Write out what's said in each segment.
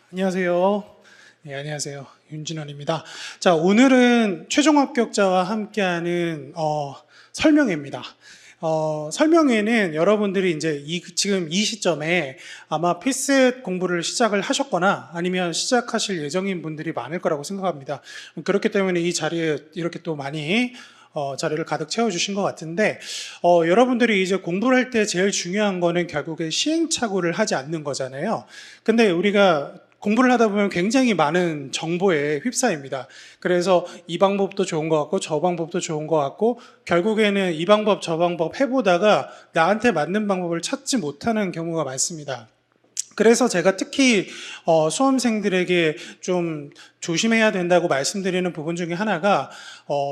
안녕하세요. 네, 안녕하세요. 윤진원입니다. 자, 오늘은 최종 합격자와 함께하는 설명회입니다. 설명회는 여러분들이 이제 지금 이 시점에 아마 피셋 공부를 시작을 하셨거나 아니면 시작하실 예정인 분들이 많을 거라고 생각합니다. 그렇기 때문에 이 자리에 이렇게 또 많이 자리를 가득 채워주신 것 같은데, 여러분들이 이제 공부를 할 때 제일 중요한 거는 결국에 시행착오를 하지 않는 거잖아요. 근데 우리가 공부를 하다 보면 굉장히 많은 정보에 휩싸입니다. 그래서 이 방법도 좋은 것 같고 저 방법도 좋은 것 같고 결국에는 이 방법 저 방법 해보다가 나한테 맞는 방법을 찾지 못하는 경우가 많습니다. 그래서 제가 특히 수험생들에게 좀 조심해야 된다고 말씀드리는 부분 중에 하나가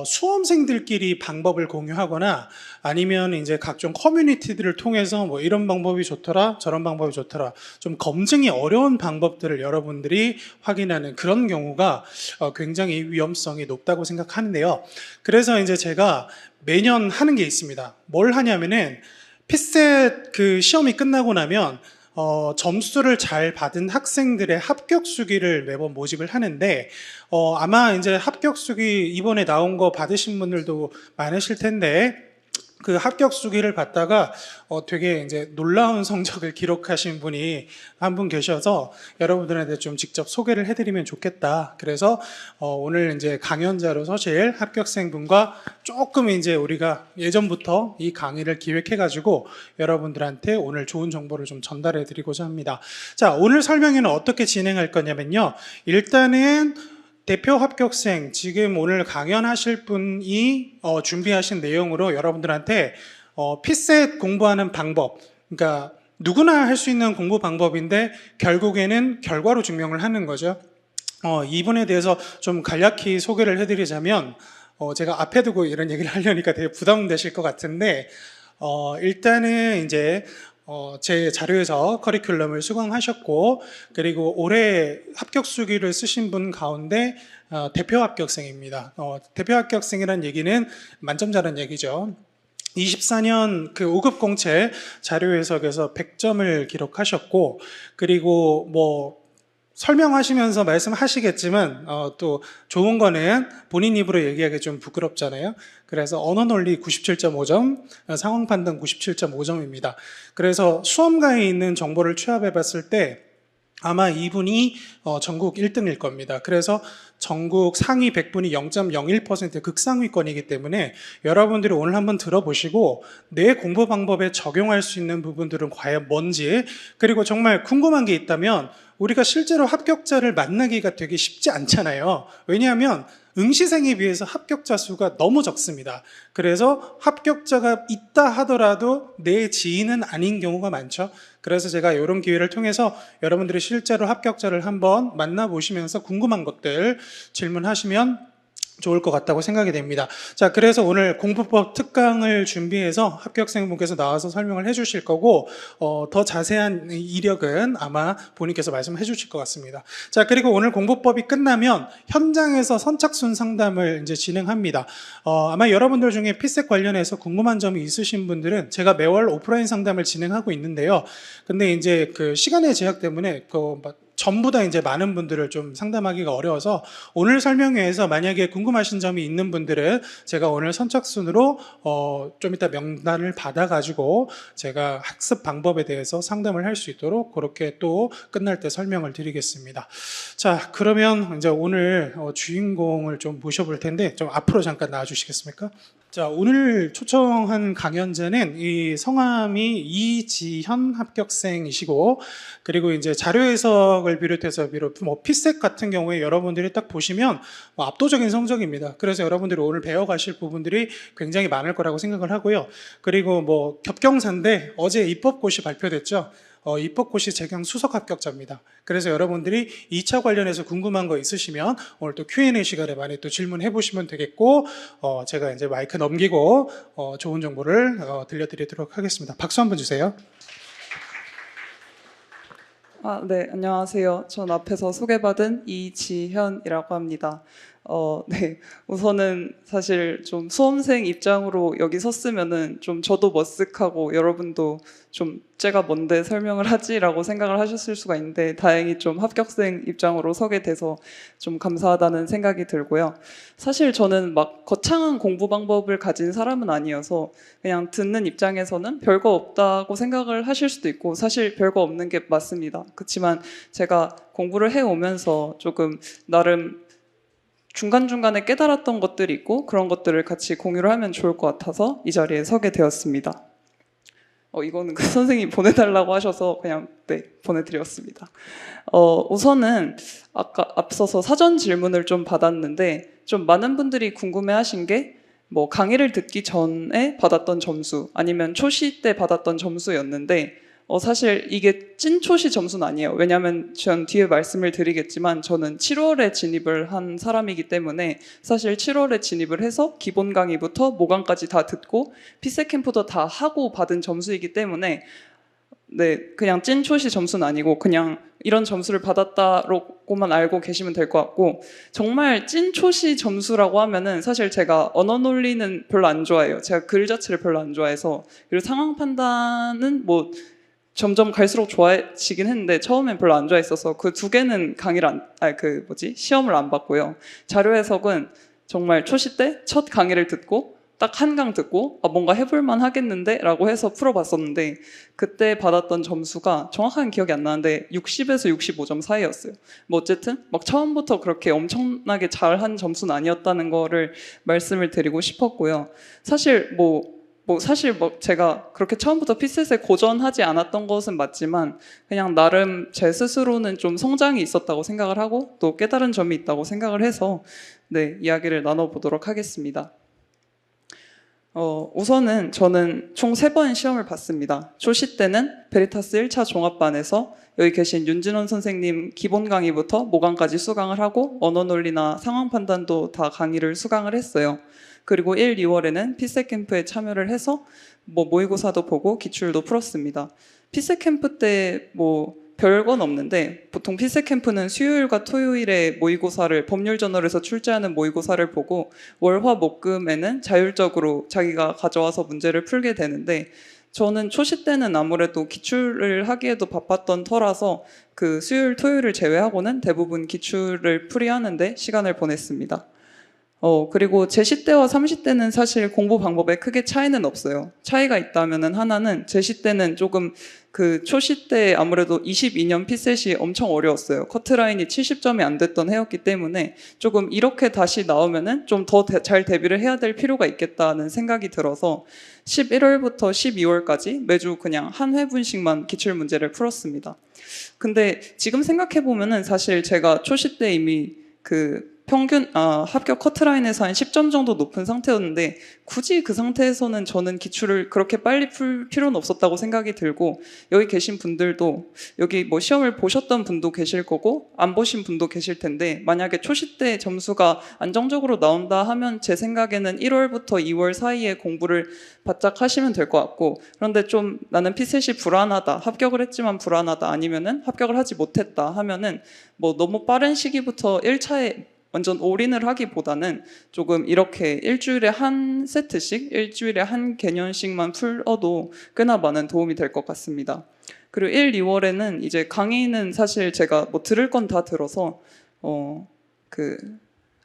수험생들끼리 방법을 공유하거나 아니면 이제 각종 커뮤니티들을 통해서 뭐 이런 방법이 좋더라 저런 방법이 좋더라 좀 검증이 어려운 방법들을 여러분들이 확인하는 그런 경우가 굉장히 위험성이 높다고 생각하는데요. 그래서 이제 제가 매년 하는 게 있습니다. 뭘 하냐면은 피셋 그 시험이 끝나고 나면 점수를 잘 받은 학생들의 합격 수기를 매번 모집을 하는데, 아마 이제 합격 수기 이번에 나온 거 받으신 분들도 많으실 텐데, 그 합격 수기를 받다가 되게 이제 놀라운 성적을 기록하신 분이 한 분 계셔서 여러분들한테 좀 직접 소개를 해드리면 좋겠다. 그래서 오늘 이제 강연자로 서실 합격생분과 조금 이제 우리가 예전부터 이 강의를 기획해가지고 여러분들한테 오늘 좋은 정보를 좀 전달해드리고자 합니다. 자, 오늘 설명회는 어떻게 진행할 거냐면요. 일단은 대표 합격생, 지금 오늘 강연하실 분이 준비하신 내용으로 여러분들한테 피셋 공부하는 방법, 그러니까 누구나 할 수 있는 공부 방법인데 결국에는 결과로 증명을 하는 거죠. 이 부분에 대해서 좀 간략히 소개를 해드리자면 제가 앞에 두고 이런 얘기를 하려니까 되게 부담되실 것 같은데 일단은 이제 제 자료에서 커리큘럼을 수강하셨고 그리고 올해 합격 수기를 쓰신 분 가운데 대표 합격생입니다. 대표 합격생이라는 얘기는 만점자라는 얘기죠. 24년 그 5급 공채 자료 해석에서 100점을 기록하셨고 그리고 뭐 설명하시면서 말씀하시겠지만 또 좋은 거는 본인 입으로 얘기하기 좀 부끄럽잖아요. 그래서 언어 논리 97.5점, 상황 판단 97.5점입니다. 그래서 수험가에 있는 정보를 취합해 봤을 때 아마 이분이 전국 1등일 겁니다. 그래서 전국 상위 100분이 0.01% 극상위권이기 때문에 여러분들이 오늘 한번 들어보시고 내 공부 방법에 적용할 수 있는 부분들은 과연 뭔지 그리고 정말 궁금한 게 있다면 우리가 실제로 합격자를 만나기가 되게 쉽지 않잖아요. 왜냐하면 응시생에 비해서 합격자 수가 너무 적습니다. 그래서 합격자가 있다 하더라도 내 지인은 아닌 경우가 많죠. 그래서 제가 이런 기회를 통해서 여러분들이 실제로 합격자를 한번 만나보시면서 궁금한 것들 질문하시면 좋을 것 같다고 생각이 됩니다. 자, 그래서 오늘 공부법 특강을 준비해서 합격생분께서 나와서 설명을 해주실 거고 더 자세한 이력은 아마 본인께서 말씀해 주실 것 같습니다. 자, 그리고 오늘 공부법이 끝나면 현장에서 선착순 상담을 이제 진행합니다. 아마 여러분들 중에 피셋 관련해서 궁금한 점이 있으신 분들은 제가 매월 오프라인 상담을 진행하고 있는데요. 근데 이제 그 시간의 제약 때문에 전부 다 이제 많은 분들을 좀 상담하기가 어려워서 오늘 설명회에서 만약에 궁금하신 점이 있는 분들은 제가 오늘 선착순으로 좀 이따 명단을 받아가지고 제가 학습 방법에 대해서 상담을 할 수 있도록 그렇게 또 끝날 때 설명을 드리겠습니다. 자, 그러면 이제 오늘 주인공을 좀 모셔볼 텐데 좀 앞으로 잠깐 나와주시겠습니까? 자, 오늘 초청한 강연자는 이 성함이 이지현 합격생이시고 그리고 이제 자료 해석을 비롯해서 뭐 피셋 같은 경우에 여러분들이 딱 보시면 뭐 압도적인 성적입니다. 그래서 여러분들이 오늘 배워가실 부분들이 굉장히 많을 거라고 생각을 하고요. 그리고 뭐 겹경사인데 어제 입법고시 발표됐죠. 입법고시 재경 수석 합격자입니다. 그래서 여러분들이 2차 관련해서 궁금한 거 있으시면 오늘 또 Q&A 시간에 많이 또 질문해 보시면 되겠고 제가 이제 마이크 넘기고 좋은 정보를 들려드리도록 하겠습니다. 박수 한번 주세요. 네, 안녕하세요. 전 앞에서 소개받은 이지현이라고 합니다. 네. 우선은 사실 좀 수험생 입장으로 여기 섰으면은 좀 저도 머쓱하고 여러분도 좀 제가 뭔데 설명을 하지라고 생각을 하셨을 수가 있는데 다행히 좀 합격생 입장으로 서게 돼서 좀 감사하다는 생각이 들고요. 사실 저는 막 거창한 공부 방법을 가진 사람은 아니어서 그냥 듣는 입장에서는 별거 없다고 생각을 하실 수도 있고 사실 별거 없는 게 맞습니다. 그렇지만 제가 공부를 해오면서 조금 나름 중간중간에 깨달았던 것들이 있고 그런 것들을 같이 공유를 하면 좋을 것 같아서 이 자리에 서게 되었습니다. 이거는 그 선생님이 보내달라고 하셔서 그냥 네 보내드렸습니다. 우선은 아까 앞서서 사전 질문을 좀 받았는데 좀 많은 분들이 궁금해하신 게 뭐 강의를 듣기 전에 받았던 점수 아니면 초시 때 받았던 점수였는데 사실 이게 찐 초시 점수는 아니에요. 왜냐하면 전 뒤에 말씀을 드리겠지만 저는 7월에 진입을 한 사람이기 때문에 사실 7월에 진입을 해서 기본 강의부터 모강까지 다 듣고 피세 캠프도 다 하고 받은 점수이기 때문에 네 그냥 찐 초시 점수는 아니고 그냥 이런 점수를 받았다로만 알고 계시면 될 것 같고 정말 찐 초시 점수라고 하면은 사실 제가 언어 논리는 별로 안 좋아해요. 제가 글 자체를 별로 안 좋아해서 그리고 상황 판단은 뭐 점점 갈수록 좋아지긴 했는데 처음엔 별로 안 좋아했어서 그 두 개는 강의를 시험을 안 봤고요. 자료 해석은 정말 초시 때 첫 강의를 듣고 딱 한 강 듣고 뭔가 해볼만 하겠는데 라고 해서 풀어봤었는데 그때 받았던 점수가 정확한 기억이 안 나는데 60에서 65점 사이였어요. 뭐 어쨌든 막 처음부터 그렇게 엄청나게 잘한 점수는 아니었다는 거를 말씀을 드리고 싶었고요. 사실 제가 그렇게 처음부터 피셋에 고전하지 않았던 것은 맞지만 그냥 나름 제 스스로는 좀 성장이 있었다고 생각을 하고 또 깨달은 점이 있다고 생각을 해서 네, 이야기를 나눠보도록 하겠습니다. 우선은 저는 총 3번 시험을 봤습니다. 초시 때는 베리타스 1차 종합반에서 여기 계신 윤진원 선생님 기본 강의부터 모강까지 수강을 하고 언어 논리나 상황 판단도 다 강의를 수강을 했어요. 그리고 1, 2월에는 피세 캠프에 참여를 해서 모의고사도 보고 기출도 풀었습니다. 피세 캠프 때 별건 없는데 보통 피세 캠프는 수요일과 토요일에 모의고사를 법률 저널에서 출제하는 모의고사를 보고 월화 목금에는 자율적으로 자기가 가져와서 문제를 풀게 되는데 저는 초시 때는 아무래도 기출을 하기에도 바빴던 터라서 그 수요일 토요일을 제외하고는 대부분 기출을 풀이하는데 시간을 보냈습니다. 그리고 제10대와 30대는 사실 공부 방법에 크게 차이는 없어요. 차이가 있다면은 하나는 제10대는 조금 그 초시 때 아무래도 22년 피셋이 엄청 어려웠어요. 커트라인이 70점이 안 됐던 해였기 때문에 조금 이렇게 다시 나오면은 좀 더 잘 대비를 해야 될 필요가 있겠다는 생각이 들어서 11월부터 12월까지 매주 그냥 한 회분씩만 기출 문제를 풀었습니다. 근데 지금 생각해 보면은 사실 제가 초시 때 이미 그 평균 합격 커트라인에서 한 10점 정도 높은 상태였는데 굳이 그 상태에서는 저는 기출을 그렇게 빨리 풀 필요는 없었다고 생각이 들고 여기 계신 분들도 여기 시험을 보셨던 분도 계실 거고 안 보신 분도 계실 텐데 만약에 초시 때 점수가 안정적으로 나온다 하면 제 생각에는 1월부터 2월 사이에 공부를 바짝 하시면 될 것 같고 그런데 좀 나는 피셋이 불안하다 합격을 했지만 불안하다 아니면은 합격을 하지 못했다 하면은 너무 빠른 시기부터 1차에 완전 올인을 하기보다는 조금 이렇게 일주일에 한 세트씩, 일주일에 한 개년씩만 풀어도 꽤나 많은 도움이 될 것 같습니다. 그리고 1, 2월에는 이제 강의는 사실 제가 들을 건 다 들어서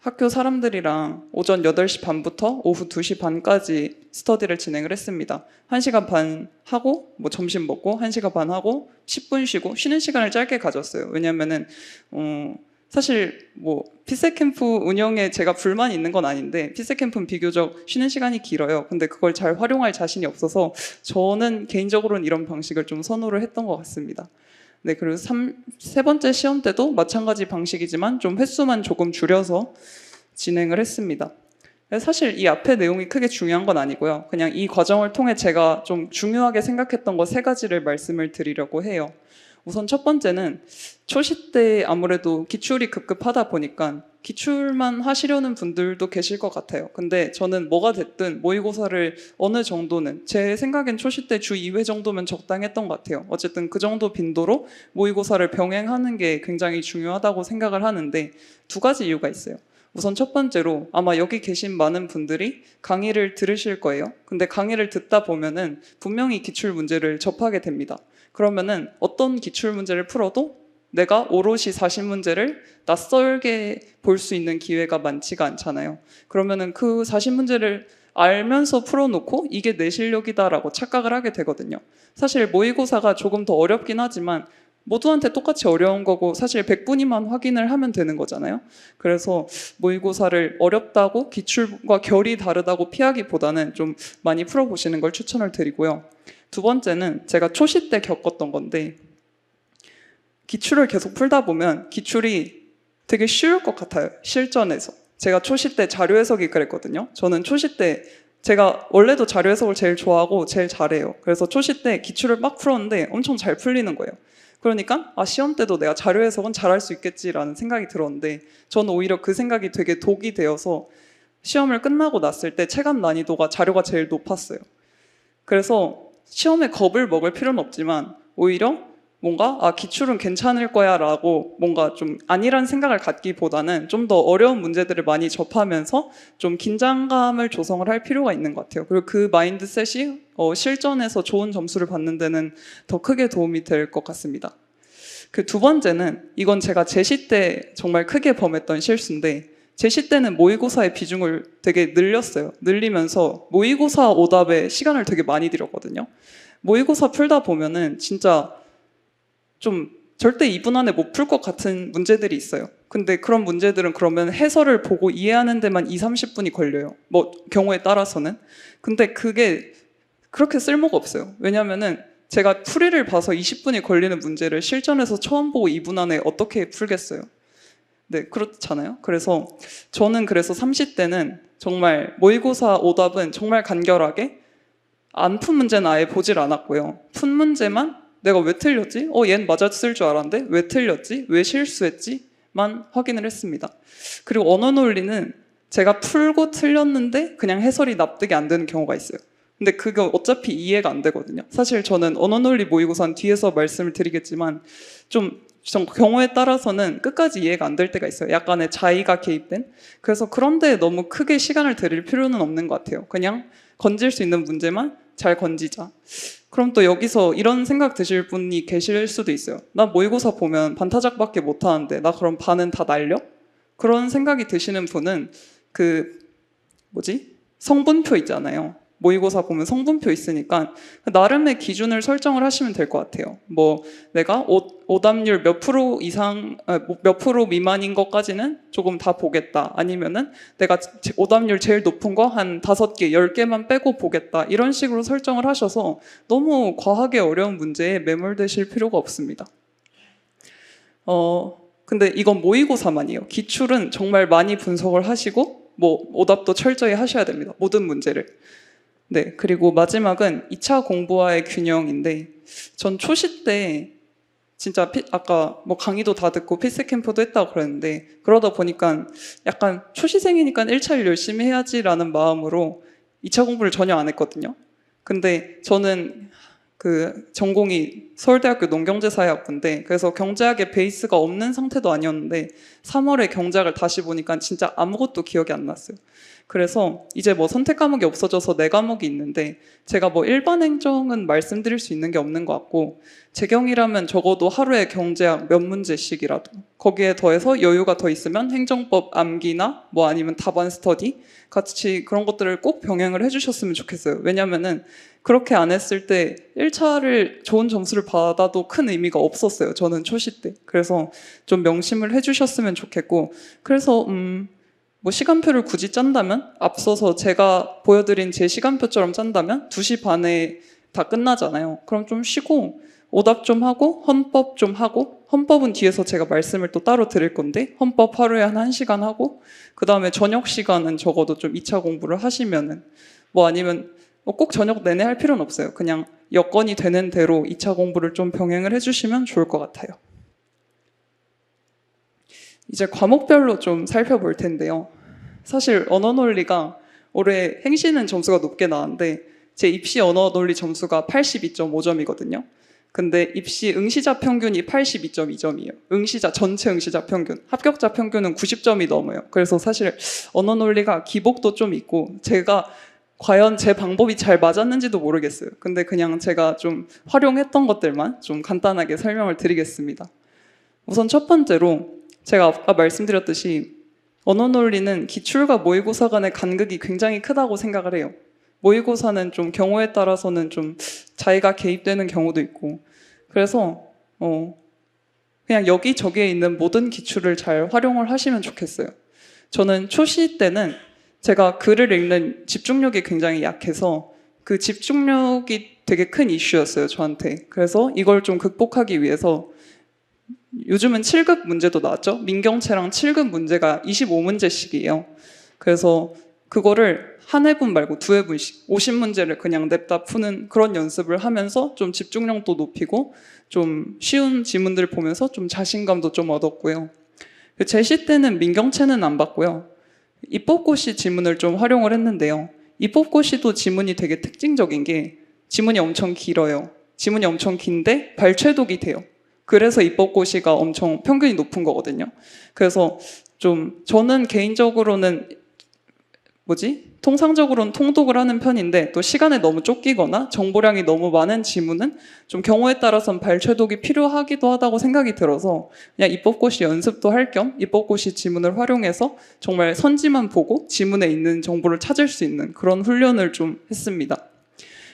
학교 사람들이랑 오전 8시 반부터 오후 2시 반까지 스터디를 진행을 했습니다. 1시간 반 하고 점심 먹고 1시간 반 하고 10분 쉬고 쉬는 시간을 짧게 가졌어요. 왜냐면은 사실 피세 캠프 운영에 제가 불만이 있는 건 아닌데 피세 캠프는 비교적 쉬는 시간이 길어요. 근데 그걸 잘 활용할 자신이 없어서 저는 개인적으로는 이런 방식을 좀 선호를 했던 것 같습니다. 네, 그리고 세 번째 시험 때도 마찬가지 방식이지만 좀 횟수만 조금 줄여서 진행을 했습니다. 사실 이 앞에 내용이 크게 중요한 건 아니고요. 그냥 이 과정을 통해 제가 좀 중요하게 생각했던 거 3가지를 말씀을 드리려고 해요. 우선 첫 번째는 초시 때 아무래도 기출이 급급하다 보니까 기출만 하시려는 분들도 계실 것 같아요. 근데 저는 뭐가 됐든 모의고사를 어느 정도는 제 생각엔 초시 때 주 2회 정도면 적당했던 것 같아요. 어쨌든 그 정도 빈도로 모의고사를 병행하는 게 굉장히 중요하다고 생각을 하는데 2가지 이유가 있어요. 우선 첫 번째로 아마 여기 계신 많은 분들이 강의를 들으실 거예요. 근데 강의를 듣다 보면은 분명히 기출 문제를 접하게 됩니다. 그러면은 어떤 기출 문제를 풀어도 내가 오롯이 40문제를 낯설게 볼 수 있는 기회가 많지가 않잖아요. 그러면은 그 40문제를 알면서 풀어놓고 이게 내 실력이다라고 착각을 하게 되거든요. 사실 모의고사가 조금 더 어렵긴 하지만 모두한테 똑같이 어려운 거고 사실 100분위만 확인을 하면 되는 거잖아요. 그래서 모의고사를 어렵다고 기출과 결이 다르다고 피하기보다는 좀 많이 풀어보시는 걸 추천을 드리고요. 두 번째는 제가 초시 때 겪었던 건데 기출을 계속 풀다 보면 기출이 되게 쉬울 것 같아요. 실전에서. 제가 초시 때 자료 해석이 그랬거든요. 저는 초시 때 제가 원래도 자료 해석을 제일 좋아하고 제일 잘해요. 그래서 초시 때 기출을 막 풀었는데 엄청 잘 풀리는 거예요. 그러니까 시험 때도 내가 자료 해석은 잘할 수 있겠지라는 생각이 들었는데 저는 오히려 그 생각이 되게 독이 되어서 시험을 끝나고 났을 때 체감 난이도가 자료가 제일 높았어요. 그래서 시험에 겁을 먹을 필요는 없지만 오히려 뭔가 기출은 괜찮을 거야 라고 뭔가 좀 아니란 생각을 갖기보다는 좀 더 어려운 문제들을 많이 접하면서 좀 긴장감을 조성을 할 필요가 있는 것 같아요. 그리고 그 마인드셋이 실전에서 좋은 점수를 받는 데는 더 크게 도움이 될 것 같습니다. 그 두 번째는 이건 제가 제시 때 정말 크게 범했던 실수인데 제시 때는 모의고사의 비중을 되게 늘렸어요. 늘리면서 모의고사 오답에 시간을 되게 많이 들였거든요. 모의고사 풀다 보면은 진짜 좀 절대 2분 안에 못 풀 것 같은 문제들이 있어요. 근데 그런 문제들은 그러면 해설을 보고 이해하는 데만 20-30분이 걸려요. 뭐 경우에 따라서는. 근데 그게 그렇게 쓸모가 없어요. 왜냐면은 제가 풀이를 봐서 20분이 걸리는 문제를 실전에서 처음 보고 2분 안에 어떻게 풀겠어요. 네, 그렇잖아요. 그래서 저는 그래서 30대는 정말 모의고사 오답은 정말 간결하게 안 푼 문제는 아예 보질 않았고요. 푼 문제만 내가 왜 틀렸지? 얘는 맞았을 줄 알았는데 왜 틀렸지? 왜 실수했지? 만 확인을 했습니다. 그리고 언어 논리는 제가 풀고 틀렸는데 그냥 해설이 납득이 안 되는 경우가 있어요. 근데 그거 어차피 이해가 안 되거든요. 사실 저는 언어 논리 모의고사는 뒤에서 말씀을 드리겠지만 좀 경우에 따라서는 끝까지 이해가 안 될 때가 있어요. 약간의 자의가 개입된. 그래서 그런데 너무 크게 시간을 들일 필요는 없는 것 같아요. 그냥 건질 수 있는 문제만 잘 건지자. 그럼 또 여기서 이런 생각 드실 분이 계실 수도 있어요. 나 모의고사 보면 반타작밖에 못하는데 나 그럼 반은 다 날려? 그런 생각이 드시는 분은 성분표 있잖아요. 모의고사 보면 성분표 있으니까 나름의 기준을 설정을 하시면 될 것 같아요. 뭐 내가 오답률 몇 프로 이상, 몇 프로 미만인 것까지는 조금 다 보겠다. 아니면은 내가 오답률 제일 높은 거 한 5개, 10개만 빼고 보겠다. 이런 식으로 설정을 하셔서 너무 과하게 어려운 문제에 매몰되실 필요가 없습니다. 근데 이건 모의고사만이에요. 기출은 정말 많이 분석을 하시고 뭐 오답도 철저히 하셔야 됩니다. 모든 문제를. 네, 그리고 마지막은 2차 공부와의 균형인데 전 초시 때 진짜 아까 뭐 강의도 다 듣고 필수 캠프도 했다고 그랬는데 그러다 보니까 약간 초시생이니까 1차를 열심히 해야지라는 마음으로 2차 공부를 전혀 안 했거든요. 근데 저는 전공이 서울대학교 농경제사회학부인데 그래서 경제학의 베이스가 없는 상태도 아니었는데 3월에 경제학을 다시 보니까 진짜 아무것도 기억이 안 났어요. 그래서 이제 뭐 선택 과목이 없어져서 4과목이 있는데 제가 뭐 일반 행정은 말씀드릴 수 있는 게 없는 것 같고 재경이라면 적어도 하루에 경제학 몇 문제씩이라도 거기에 더해서 여유가 더 있으면 행정법 암기나 뭐 아니면 답안 스터디 같이 그런 것들을 꼭 병행을 해주셨으면 좋겠어요. 왜냐면은 그렇게 안 했을 때 1차를 좋은 점수를 받아도 큰 의미가 없었어요. 저는 초시 때. 그래서 좀 명심을 해주셨으면 좋겠고 그래서 뭐 시간표를 굳이 짠다면 앞서서 제가 보여드린 제 시간표처럼 짠다면 2시 반에 다 끝나잖아요. 그럼 좀 쉬고 오답 좀 하고 헌법 좀 하고 헌법은 뒤에서 제가 말씀을 또 따로 드릴 건데 헌법 하루에 한 1시간 하고 그 다음에 저녁 시간은 적어도 좀 2차 공부를 하시면은 뭐 아니면 꼭 저녁 내내 할 필요는 없어요. 그냥 여건이 되는 대로 2차 공부를 좀 병행을 해주시면 좋을 것 같아요. 이제 과목별로 좀 살펴볼 텐데요. 사실 언어 논리가 올해 행시는 점수가 높게 나왔는데 제 입시 언어 논리 점수가 82.5점이거든요. 근데 입시 응시자 평균이 82.2점이에요. 전체 응시자 평균. 합격자 평균은 90점이 넘어요. 그래서 사실 언어 논리가 기복도 좀 있고 제가 과연 제 방법이 잘 맞았는지도 모르겠어요. 근데 그냥 제가 좀 활용했던 것들만 좀 간단하게 설명을 드리겠습니다. 우선 첫 번째로 제가 아까 말씀드렸듯이 언어 논리는 기출과 모의고사 간의 간극이 굉장히 크다고 생각을 해요. 모의고사는 좀 경우에 따라서는 좀 자기가 개입되는 경우도 있고 그래서 그냥 여기저기에 있는 모든 기출을 잘 활용을 하시면 좋겠어요. 저는 초시 때는 제가 글을 읽는 집중력이 굉장히 약해서 그 집중력이 되게 큰 이슈였어요, 저한테. 그래서 이걸 좀 극복하기 위해서 요즘은 7급 문제도 나왔죠? 민경채랑 7급 문제가 25문제씩이에요. 그래서 그거를 한 회분 말고 두 회분씩 50문제를 그냥 냅다 푸는 그런 연습을 하면서 좀 집중력도 높이고 좀 쉬운 지문들 보면서 좀 자신감도 좀 얻었고요. 제시 때는 민경채는 안 봤고요. 입법고시 지문을 좀 활용을 했는데요. 입법고시도 지문이 되게 특징적인 게 지문이 엄청 길어요. 지문이 엄청 긴데 발췌독이 돼요. 그래서 입법고시가 엄청 평균이 높은 거거든요. 그래서 좀 저는 개인적으로는 통상적으로는 통독을 하는 편인데 또 시간에 너무 쫓기거나 정보량이 너무 많은 지문은 좀 경우에 따라서는 발췌독이 필요하기도 하다고 생각이 들어서 그냥 입법고시 연습도 할 겸 입법고시 지문을 활용해서 정말 선지만 보고 지문에 있는 정보를 찾을 수 있는 그런 훈련을 좀 했습니다.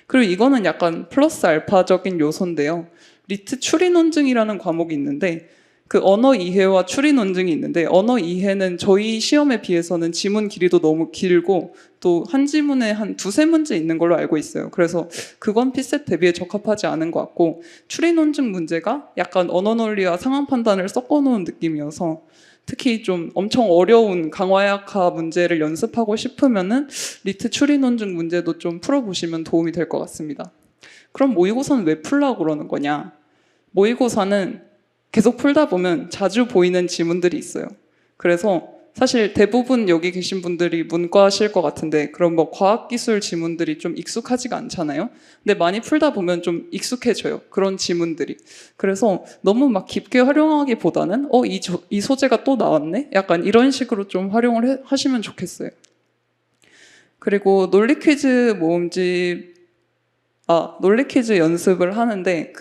그리고 이거는 약간 플러스 알파적인 요소인데요. 리트 추리 논증이라는 과목이 있는데 그 언어 이해와 추리 논증이 있는데 언어 이해는 저희 시험에 비해서는 지문 길이도 너무 길고 또 한 지문에 한 두세 문제 있는 걸로 알고 있어요. 그래서 그건 피셋 대비에 적합하지 않은 것 같고 추리 논증 문제가 약간 언어 논리와 상황 판단을 섞어놓은 느낌이어서 특히 좀 엄청 어려운 강화약화 문제를 연습하고 싶으면은 리트 추리 논증 문제도 좀 풀어보시면 도움이 될 것 같습니다. 그럼 모의고사는 왜 풀라고 그러는 거냐? 모의고사는 계속 풀다 보면 자주 보이는 지문들이 있어요. 그래서 사실 대부분 여기 계신 분들이 문과실 것 같은데 그럼 뭐 과학기술 지문들이 좀 익숙하지가 않잖아요. 근데 많이 풀다 보면 좀 익숙해져요. 그런 지문들이. 그래서 너무 막 깊게 활용하기보다는 이 소재가 또 나왔네? 약간 이런 식으로 좀 활용을 하시면 좋겠어요. 그리고 논리 퀴즈 연습을 하는데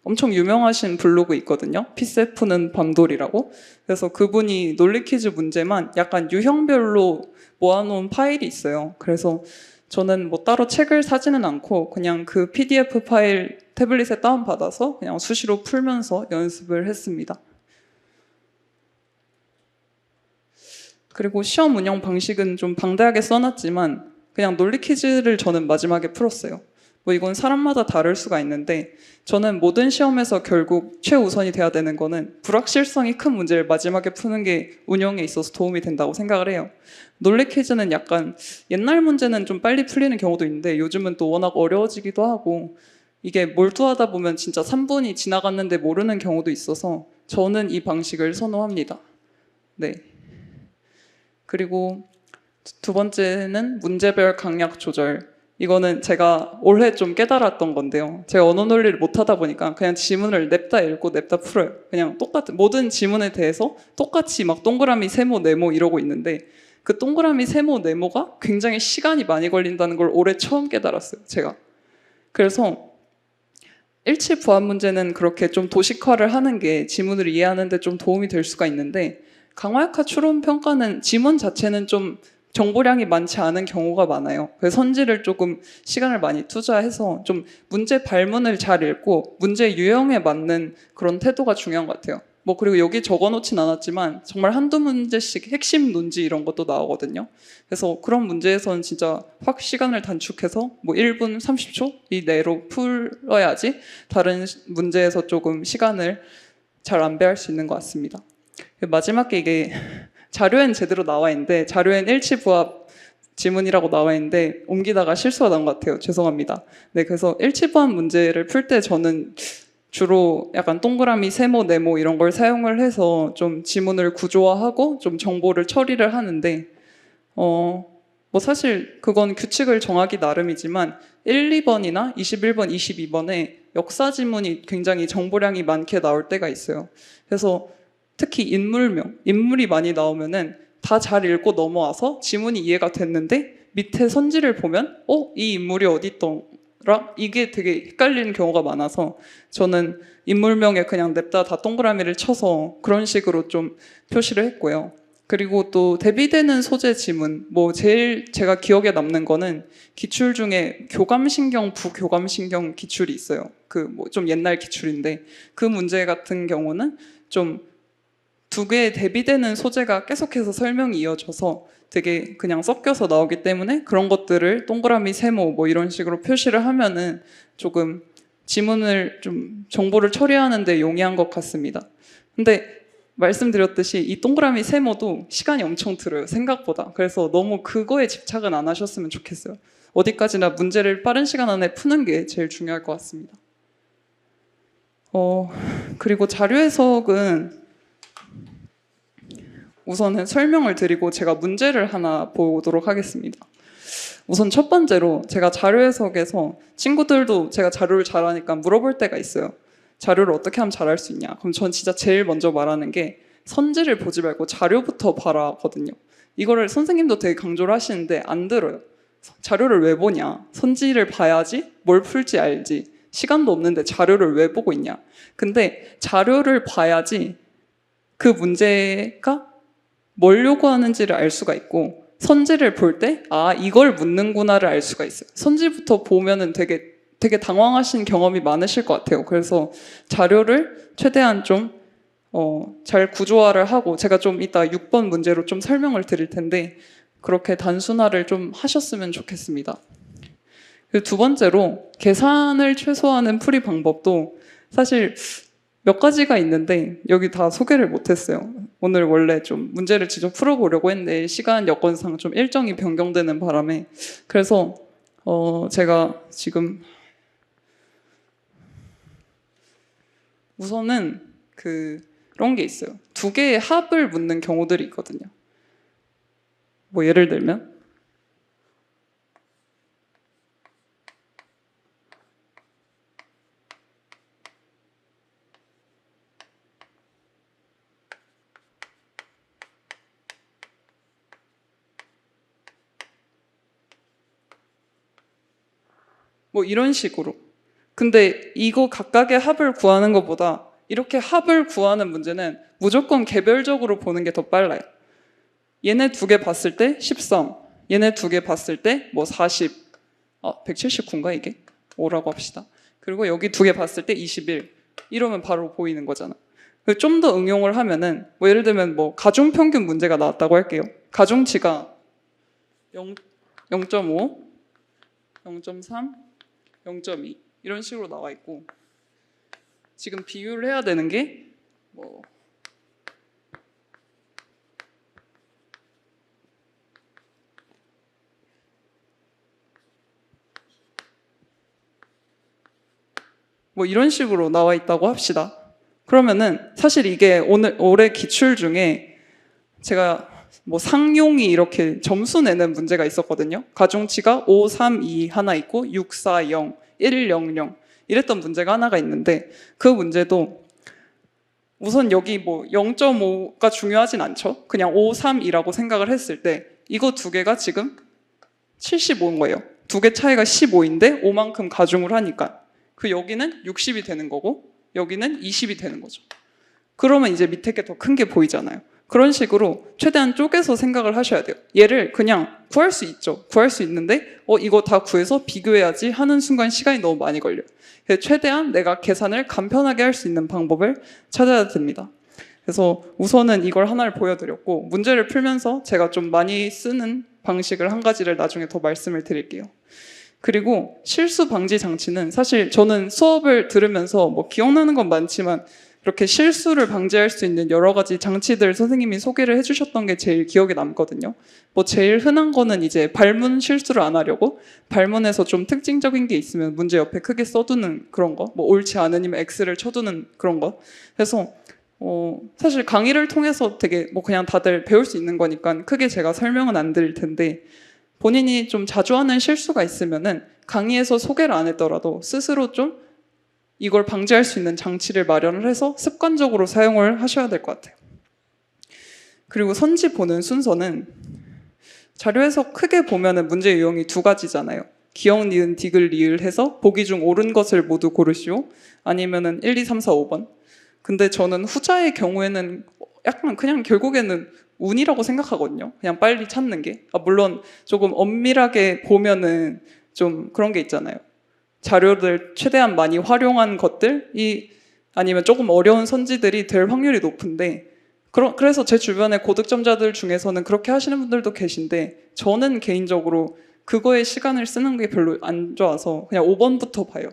엄청 유명하신 블로그 있거든요. 피세프는 밤돌이라고. 그래서 그분이 논리 퀴즈 문제만 약간 유형별로 모아놓은 파일이 있어요. 그래서 저는 뭐 따로 책을 사지는 않고 그냥 그 PDF 파일 태블릿에 다운받아서 그냥 수시로 풀면서 연습을 했습니다. 그리고 시험 운영 방식은 좀 방대하게 써놨지만 그냥 논리 퀴즈를 저는 마지막에 풀었어요. 뭐 이건 사람마다 다를 수가 있는데 저는 모든 시험에서 결국 최우선이 돼야 되는 거는 불확실성이 큰 문제를 마지막에 푸는 게 운영에 있어서 도움이 된다고 생각을 해요. 논리 퀴즈는 약간 옛날 문제는 좀 빨리 풀리는 경우도 있는데 요즘은 또 워낙 어려워지기도 하고 이게 몰두하다 보면 진짜 3분이 지나갔는데 모르는 경우도 있어서 저는 이 방식을 선호합니다. 네. 그리고 두 번째는 문제별 강약 조절. 이거는 제가 올해 좀 깨달았던 건데요. 제가 언어 논리를 못하다 보니까 그냥 지문을 냅다 읽고 냅다 풀어요. 그냥 똑같은 모든 지문에 대해서 똑같이 막 동그라미, 세모, 네모 이러고 있는데 그 동그라미, 세모, 네모가 굉장히 시간이 많이 걸린다는 걸 올해 처음 깨달았어요. 제가. 그래서 일치 부합 문제는 그렇게 좀 도식화를 하는 게 지문을 이해하는 데 좀 도움이 될 수가 있는데 강화약화 추론 평가는 지문 자체는 좀 정보량이 많지 않은 경우가 많아요. 그래서 선지를 조금 시간을 많이 투자해서 좀 문제 발문을 잘 읽고 문제 유형에 맞는 그런 태도가 중요한 것 같아요. 뭐 그리고 여기 적어놓진 않았지만 정말 한두 문제씩 핵심 논지 이런 것도 나오거든요. 그래서 그런 문제에서는 진짜 확 시간을 단축해서 뭐 1분 30초 이내로 풀어야지 다른 문제에서 조금 시간을 잘 안배할 수 있는 것 같습니다. 마지막에 이게 자료엔 제대로 나와 있는데 자료엔 일치부합 지문이라고 나와 있는데 옮기다가 실수가 난 것 같아요. 죄송합니다. 네, 그래서 일치부합 문제를 풀 때 저는 주로 약간 동그라미, 세모, 네모 이런 걸 사용을 해서 좀 지문을 구조화하고 좀 정보를 처리를 하는데 뭐 사실 그건 규칙을 정하기 나름이지만 1, 2번이나 21번, 22번에 역사 지문이 굉장히 정보량이 많게 나올 때가 있어요. 그래서 특히 인물명, 인물이 많이 나오면은 다 잘 읽고 넘어와서 지문이 이해가 됐는데 밑에 선지를 보면 이 인물이 어디 있더라? 이게 되게 헷갈리는 경우가 많아서 저는 인물명에 그냥 냅다 다 동그라미를 쳐서 그런 식으로 좀 표시를 했고요. 그리고 또 대비되는 소재 지문, 뭐 제일 제가 기억에 남는 거는 기출 중에 교감신경, 부교감신경 기출이 있어요. 그 뭐 좀 옛날 기출인데 그 문제 같은 경우는 좀 두 개의 대비되는 소재가 계속해서 설명이 이어져서 되게 그냥 섞여서 나오기 때문에 그런 것들을 동그라미, 세모 뭐 이런 식으로 표시를 하면은 조금 지문을 좀 정보를 처리하는 데 용이한 것 같습니다. 근데 말씀드렸듯이 이 동그라미 세모도 시간이 엄청 들어요, 생각보다. 그래서 너무 그거에 집착은 안 하셨으면 좋겠어요. 어디까지나 문제를 빠른 시간 안에 푸는 게 제일 중요할 것 같습니다. 그리고 자료 해석은 우선은 설명을 드리고 제가 문제를 하나 보도록 하겠습니다. 우선 첫 번째로 제가 자료 해석에서 친구들도 제가 자료를 잘하니까 물어볼 때가 있어요. 자료를 어떻게 하면 잘할 수 있냐? 그럼 전 진짜 제일 먼저 말하는 게 선지를 보지 말고 자료부터 봐라거든요. 이거를 선생님도 되게 강조를 하시는데 안 들어요. 자료를 왜 보냐? 선지를 봐야지 뭘 풀지 알지. 시간도 없는데 자료를 왜 보고 있냐? 근데 자료를 봐야지 그 문제가 뭘 요구하는지를 알 수가 있고 선지를 볼 때 이걸 묻는구나를 알 수가 있어요. 선지부터 보면은 되게 당황하신 경험이 많으실 것 같아요. 그래서 자료를 최대한 좀 잘 구조화를 하고 제가 좀 이따 6번 문제로 좀 설명을 드릴 텐데 그렇게 단순화를 좀 하셨으면 좋겠습니다. 그리고 두 번째로 계산을 최소화하는 풀이 방법도 사실 몇 가지가 있는데 여기 다 소개를 못했어요. 오늘 원래 좀 문제를 직접 풀어보려고 했는데 시간 여건상 좀 일정이 변경되는 바람에 그래서 제가 지금 우선은 그런 게 있어요. 두 개의 합을 묻는 경우들이 있거든요. 뭐 예를 들면 뭐 이런 식으로. 근데 이거 각각의 합을 구하는 것보다 이렇게 합을 구하는 문제는 무조건 개별적으로 보는 게 더 빨라요. 얘네 두 개 봤을 때 13, 얘네 두 개 봤을 때 뭐 40, 179인가 이게? 5라고 합시다. 그리고 여기 두 개 봤을 때 21, 이러면 바로 보이는 거잖아. 좀 더 응용을 하면은 뭐 예를 들면 뭐 가중평균 문제가 나왔다고 할게요. 가중치가 0.5, 0.3, 0.2 이런 식으로 나와 있고 지금 비교를 해야 되는 게 뭐 이런 식으로 나와 있다고 합시다. 그러면은 사실 이게 올해 기출 중에 제가 뭐 상용이 이렇게 점수 내는 문제가 있었거든요. 가중치가 5, 3, 2 하나 있고 6, 4, 0, 1, 0, 0 이랬던 문제가 하나가 있는데 그 문제도 우선 여기 뭐 0.5가 중요하진 않죠. 그냥 5, 3, 2라고 생각을 했을 때 이거 두 개가 지금 75인 거예요. 두 개 차이가 15인데 5만큼 가중을 하니까 그 여기는 60이 되는 거고 여기는 20이 되는 거죠. 그러면 이제 밑에 게 더 큰 게 보이잖아요. 그런 식으로 최대한 쪼개서 생각을 하셔야 돼요. 얘를 그냥 구할 수 있죠. 구할 수 있는데 이거 다 구해서 비교해야지 하는 순간 시간이 너무 많이 걸려요. 그래서 최대한 내가 계산을 간편하게 할 수 있는 방법을 찾아야 됩니다. 그래서 우선은 이걸 하나를 보여드렸고 문제를 풀면서 제가 좀 많이 쓰는 방식을 한 가지를 나중에 더 말씀을 드릴게요. 그리고 실수 방지 장치는 사실 저는 수업을 들으면서 뭐 기억나는 건 많지만 이렇게 실수를 방지할 수 있는 여러 가지 장치들 선생님이 소개를 해주셨던 게 제일 기억에 남거든요. 뭐 제일 흔한 거는 이제 발문 실수를 안 하려고 발문에서 좀 특징적인 게 있으면 문제 옆에 크게 써두는 그런 거, 뭐 옳지 않으면 X를 쳐두는 그런 거. 그래서 사실 강의를 통해서 되게 뭐 그냥 다들 배울 수 있는 거니까 크게 제가 설명은 안 드릴 텐데 본인이 좀 자주 하는 실수가 있으면은 강의에서 소개를 안 했더라도 스스로 좀 이걸 방지할 수 있는 장치를 마련을 해서 습관적으로 사용을 하셔야 될 것 같아요. 그리고 선지 보는 순서는 자료에서 크게 보면은 문제 유형이 두 가지잖아요. 기역, 니은, 디귿, 리을 해서 보기 중 옳은 것을 모두 고르시오. 아니면은 1, 2, 3, 4, 5번. 근데 저는 후자의 경우에는 약간 그냥 결국에는 운이라고 생각하거든요. 그냥 빨리 찾는 게. 물론 조금 엄밀하게 보면은 좀 그런 게 있잖아요. 자료를 최대한 많이 활용한 것들이 아니면 조금 어려운 선지들이 될 확률이 높은데 그래서 제 주변의 고득점자들 중에서는 그렇게 하시는 분들도 계신데 저는 개인적으로 그거에 시간을 쓰는 게 별로 안 좋아서 그냥 5번부터 봐요.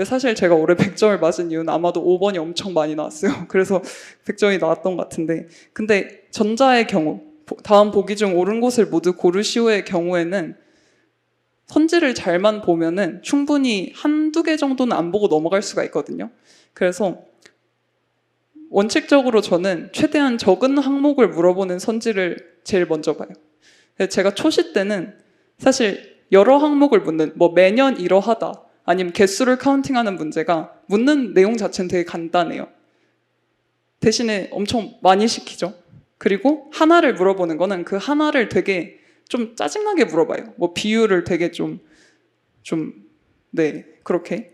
사실 제가 올해 100점을 맞은 이유는 아마도 5번이 엄청 많이 나왔어요. 그래서 100점이 나왔던 것 같은데 근데 전자의 경우 다음 보기 중 옳은 곳을 모두 고르시오의 경우에는 선지를 잘만 보면은 충분히 한두 개 정도는 안 보고 넘어갈 수가 있거든요. 그래서 원칙적으로 저는 최대한 적은 항목을 물어보는 선지를 제일 먼저 봐요. 제가 초시 때는 사실 여러 항목을 묻는 뭐 매년 이러하다 아니면 개수를 카운팅하는 문제가 묻는 내용 자체는 되게 간단해요. 대신에 엄청 많이 시키죠. 그리고 하나를 물어보는 거는 그 하나를 되게 좀 짜증나게 물어봐요. 뭐 비율을 되게 네, 그렇게.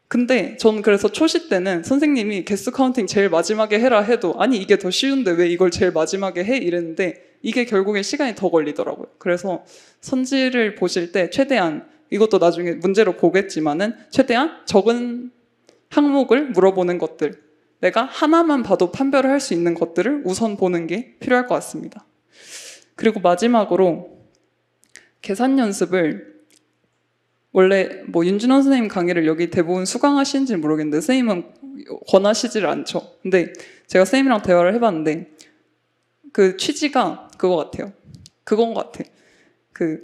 근데 전 그래서 초시 때는 선생님이 개수 카운팅 제일 마지막에 해라 해도 아니 이게 더 쉬운데 왜 이걸 제일 마지막에 해? 이랬는데 이게 결국엔 시간이 더 걸리더라고요. 그래서 선지를 보실 때 최대한 이것도 나중에 문제로 보겠지만은 최대한 적은 항목을 물어보는 것들 내가 하나만 봐도 판별을 할 수 있는 것들을 우선 보는 게 필요할 것 같습니다. 그리고 마지막으로 계산 연습을 원래 뭐 윤준원 선생님 강의를 여기 대부분 수강하시는지 모르겠는데 선생님은 권하시질 않죠. 근데 제가 선생님이랑 대화를 해봤는데 그 취지가 그거 같아요. 그건 것 같아. 그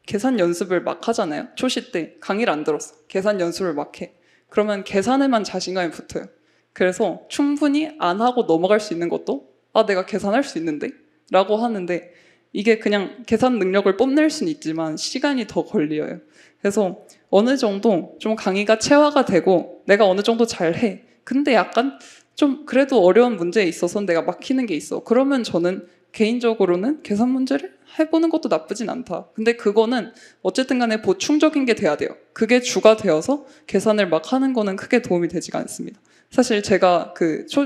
계산 연습을 막 하잖아요. 초시 때 강의를 안 들었어. 계산 연습을 막 해. 그러면 계산에만 자신감이 붙어요. 그래서 충분히 안 하고 넘어갈 수 있는 것도 내가 계산할 수 있는데? 라고 하는데 이게 그냥 계산 능력을 뽐낼 수는 있지만 시간이 더 걸려요. 그래서 어느 정도 좀 강의가 체화가 되고 내가 어느 정도 잘해. 근데 약간 좀 그래도 어려운 문제에 있어서 내가 막히는 게 있어. 그러면 저는 개인적으로는 계산 문제를 해보는 것도 나쁘진 않다. 근데 그거는 어쨌든 간에 보충적인 게 돼야 돼요. 그게 주가 되어서 계산을 막 하는 거는 크게 도움이 되지가 않습니다. 사실 제가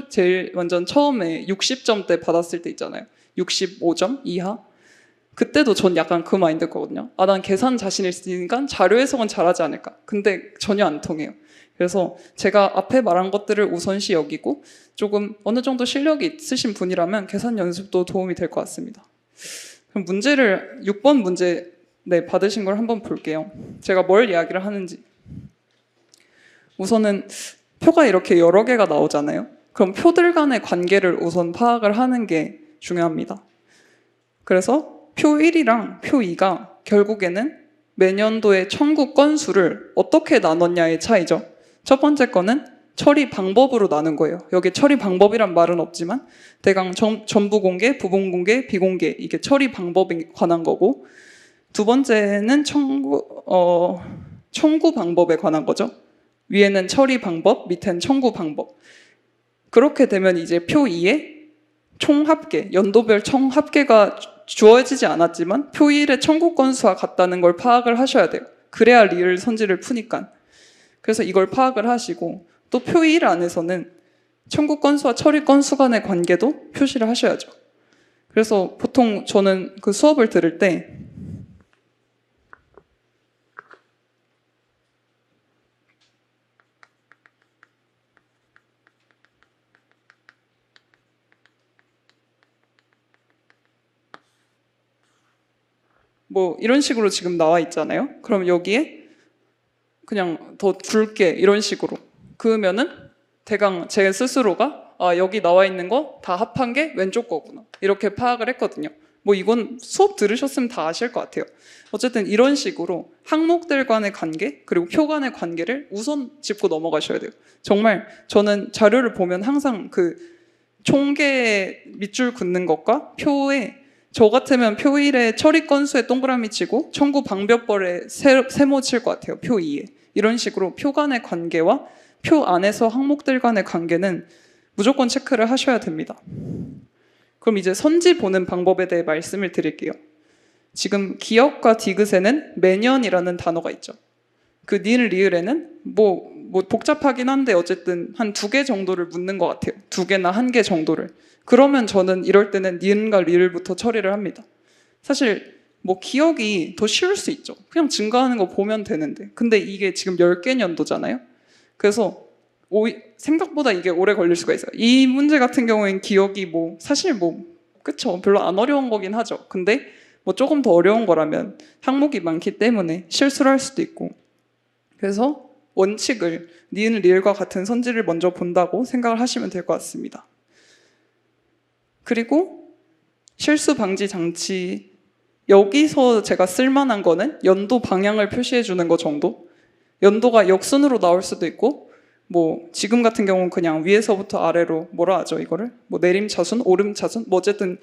제일 완전 처음에 60점대 받았을 때 있잖아요. 65점 이하? 그때도 전 약간 그 마인드거든요. 난 계산 자신 있으니까 자료 해석은 잘하지 않을까. 근데 전혀 안 통해요. 그래서 제가 앞에 말한 것들을 우선시 여기고 조금 어느 정도 실력이 있으신 분이라면 계산 연습도 도움이 될 것 같습니다. 그럼 문제를 6번 문제 받으신 걸 한번 볼게요. 제가 뭘 이야기를 하는지. 우선은 표가 이렇게 여러 개가 나오잖아요. 그럼 표들 간의 관계를 우선 파악을 하는 게 중요합니다. 그래서 표 1이랑 표 2가 결국에는 매년도의 청구 건수를 어떻게 나눴냐의 차이죠. 첫 번째 거는 처리 방법으로 나눈 거예요. 여기 처리 방법이란 말은 없지만 대강 전부 공개, 부분 공개, 비공개 이게 처리 방법에 관한 거고 두 번째는 청구 방법에 관한 거죠. 위에는 처리 방법, 밑에는 청구 방법. 그렇게 되면 이제 표 2에 총합계, 연도별 총합계가 주어지지 않았지만 표 1의 청구 건수와 같다는 걸 파악을 하셔야 돼요. 그래야 리을 선지를 푸니까. 그래서 이걸 파악을 하시고 또 표 1 안에서는 청구 건수와 처리 건수 간의 관계도 표시를 하셔야죠. 그래서 보통 저는 그 수업을 들을 때 뭐 이런 식으로 지금 나와 있잖아요. 그럼 여기에 그냥 더 굵게 이런 식으로 그으면은 대강 제 스스로가 여기 나와 있는 거 다 합한 게 왼쪽 거구나 이렇게 파악을 했거든요. 뭐 이건 수업 들으셨으면 다 아실 것 같아요. 어쨌든 이런 식으로 항목들 간의 관계 그리고 표 간의 관계를 우선 짚고 넘어가셔야 돼요. 정말 저는 자료를 보면 항상 그 총계 밑줄 긋는 것과 표에 저 같으면 표 1에 처리 건수에 동그라미 치고 청구 방법벌에 세모 칠 것 같아요. 표 2에. 이런 식으로 표 간의 관계와 표 안에서 항목들 간의 관계는 무조건 체크를 하셔야 됩니다. 그럼 이제 선지 보는 방법에 대해 말씀을 드릴게요. 지금 기역과 디귿에는 매년이라는 단어가 있죠. 그 니을 리을에는 뭐 복잡하긴 한데 어쨌든 한 2개 정도를 묻는 것 같아요. 2개나 1개 정도를. 그러면 저는 이럴 때는 니은과 리을부터 처리를 합니다. 사실 뭐 기억이 더 쉬울 수 있죠. 그냥 증가하는 거 보면 되는데. 근데 이게 지금 10개 년도잖아요. 그래서 생각보다 이게 오래 걸릴 수가 있어요. 이 문제 같은 경우엔 기억이 사실 그쵸. 별로 안 어려운 거긴 하죠. 근데 조금 더 어려운 거라면 항목이 많기 때문에 실수를 할 수도 있고. 그래서 원칙을 니은 리을과 같은 선지를 먼저 본다고 생각을 하시면 될 것 같습니다. 그리고 실수 방지 장치, 여기서 제가 쓸만한 거는 연도 방향을 표시해 주는 거 정도. 연도가 역순으로 나올 수도 있고 지금 같은 경우는 그냥 위에서부터 아래로 뭐라 하죠 이거를? 내림차순, 오름차순? 어쨌든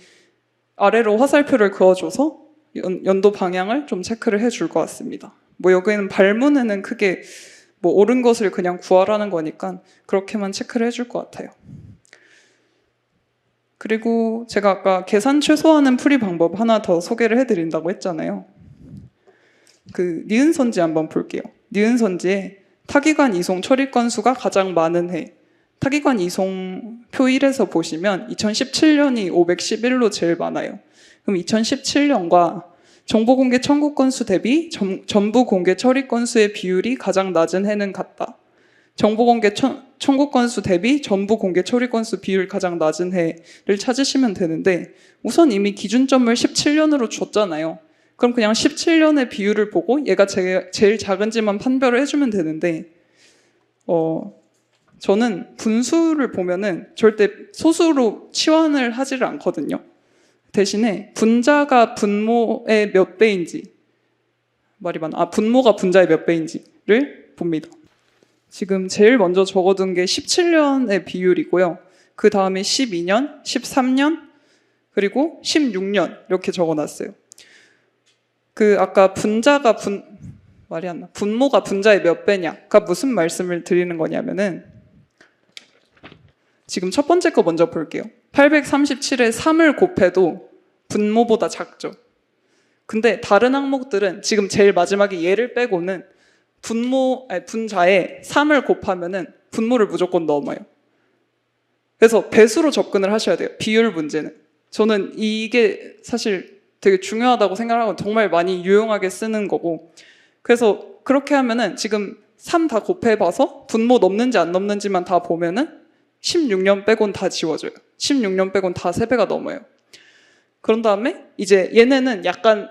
아래로 화살표를 그어줘서 연도 방향을 좀 체크를 해줄 것 같습니다. 여기는 발문에는 크게 옳은 것을 그냥 구하라는 거니까 그렇게만 체크를 해줄 것 같아요. 그리고 제가 아까 계산 최소화하는 풀이 방법 하나 더 소개를 해드린다고 했잖아요. 그 니은 선지 한번 볼게요. 니은 선지에 타기관 이송 처리 건수가 가장 많은 해. 타기관 이송 표 1에서 보시면 2017년이 511로 제일 많아요. 그럼 2017년과 정보공개 청구 건수 대비 전부 공개 처리 건수의 비율이 가장 낮은 해는 같다. 정보공개 청구 건수 대비 전부 공개 처리 건수 비율 가장 낮은 해를 찾으시면 되는데 우선 이미 기준점을 17년으로 줬잖아요. 그럼 그냥 17년의 비율을 보고 얘가 제일 작은지만 판별을 해주면 되는데 저는 분수를 보면은 절대 소수로 치환을 하지를 않거든요. 대신에 분자가 분모의 몇 배인지 분모가 분자의 몇 배인지를 봅니다. 지금 제일 먼저 적어둔 게 17년의 비율이고요. 그 다음에 12년, 13년, 그리고 16년 이렇게 적어놨어요. 아까 분모가 분자의 몇 배냐가 무슨 말씀을 드리는 거냐면은 지금 첫 번째 거 먼저 볼게요. 837에 3을 곱해도 분모보다 작죠. 근데 다른 항목들은 지금 제일 마지막에 얘를 빼고는 분자에 3을 곱하면은 분모를 무조건 넘어요. 그래서 배수로 접근을 하셔야 돼요. 비율 문제는. 저는 이게 사실 되게 중요하다고 생각하고 정말 많이 유용하게 쓰는 거고. 그래서 그렇게 하면은 지금 3 다 곱해봐서 분모 넘는지 안 넘는지만 다 보면은 16년 빼곤 다 지워져요. 16년 빼곤 다 3배가 넘어요. 그런 다음에 이제 얘네는 약간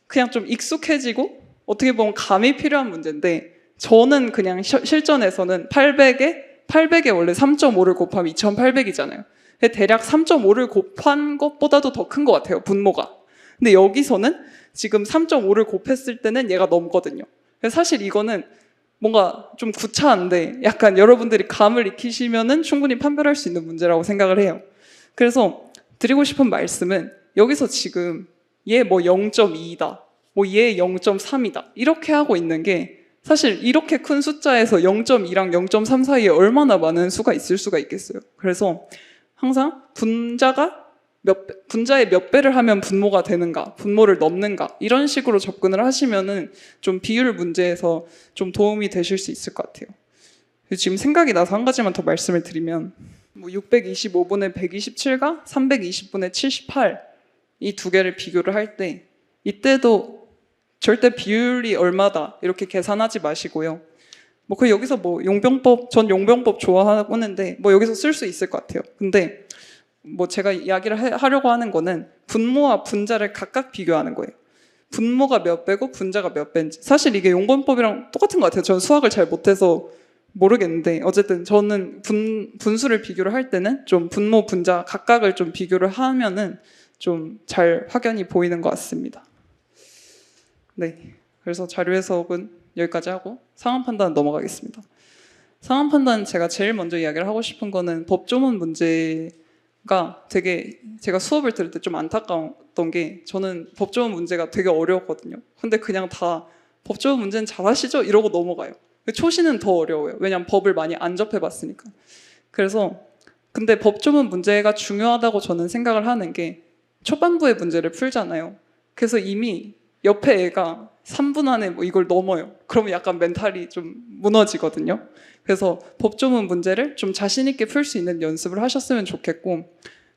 그냥 좀 익숙해지고 어떻게 보면 감이 필요한 문제인데 저는 그냥 실전에서는 800에 원래 3.5를 곱하면 2800이잖아요. 대략 3.5를 곱한 것보다도 더 큰 것 같아요, 분모가. 근데 여기서는 지금 3.5를 곱했을 때는 얘가 넘거든요. 사실 이거는 뭔가 좀 구차한데 약간 여러분들이 감을 익히시면은 충분히 판별할 수 있는 문제라고 생각을 해요. 그래서 드리고 싶은 말씀은 여기서 지금 얘 0.2다, 얘 0.3이다 이렇게 하고 있는 게 사실 이렇게 큰 숫자에서 0.2랑 0.3 사이에 얼마나 많은 수가 있을 수가 있겠어요. 그래서 항상 분자의 몇 배를 하면 분모가 되는가, 분모를 넘는가 이런 식으로 접근을 하시면은 좀 비율 문제에서 좀 도움이 되실 수 있을 것 같아요. 지금 생각이 나서 한 가지만 더 말씀을 드리면 625분의 127과 320분의 78 이 두 개를 비교를 할 때 이때도 절대 비율이 얼마다 이렇게 계산하지 마시고요. 여기서 전 용병법 좋아하는데 여기서 쓸 수 있을 것 같아요. 근데 제가 이야기를 하려고 하는 거는 분모와 분자를 각각 비교하는 거예요. 분모가 몇 배고 분자가 몇 배인지. 사실 이게 용번법이랑 똑같은 것 같아요. 저는 수학을 잘 못해서 모르겠는데 어쨌든 저는 분수를 비교를 할 때는 좀 분모, 분자 각각을 좀 비교를 하면은 좀 잘 확연히 보이는 것 같습니다. 네, 그래서 자료 해석은 여기까지 하고 상황 판단 넘어가겠습니다. 상황 판단 제가 제일 먼저 이야기를 하고 싶은 거는 법조문 문제가 되게 제가 수업을 들을 때 좀 안타까웠던 게 저는 법조문 문제가 되게 어려웠거든요. 근데 그냥 다 법조문 문제는 잘하시죠? 이러고 넘어가요. 초시는 더 어려워요. 왜냐하면 법을 많이 안 접해봤으니까. 그래서 근데 법조문 문제가 중요하다고 저는 생각을 하는 게 초반부의 문제를 풀잖아요. 그래서 이미 옆에 애가 3분 안에 뭐 이걸 넘어요. 그러면 약간 멘탈이 좀 무너지거든요. 그래서 법조문 문제를 좀 자신 있게 풀 수 있는 연습을 하셨으면 좋겠고,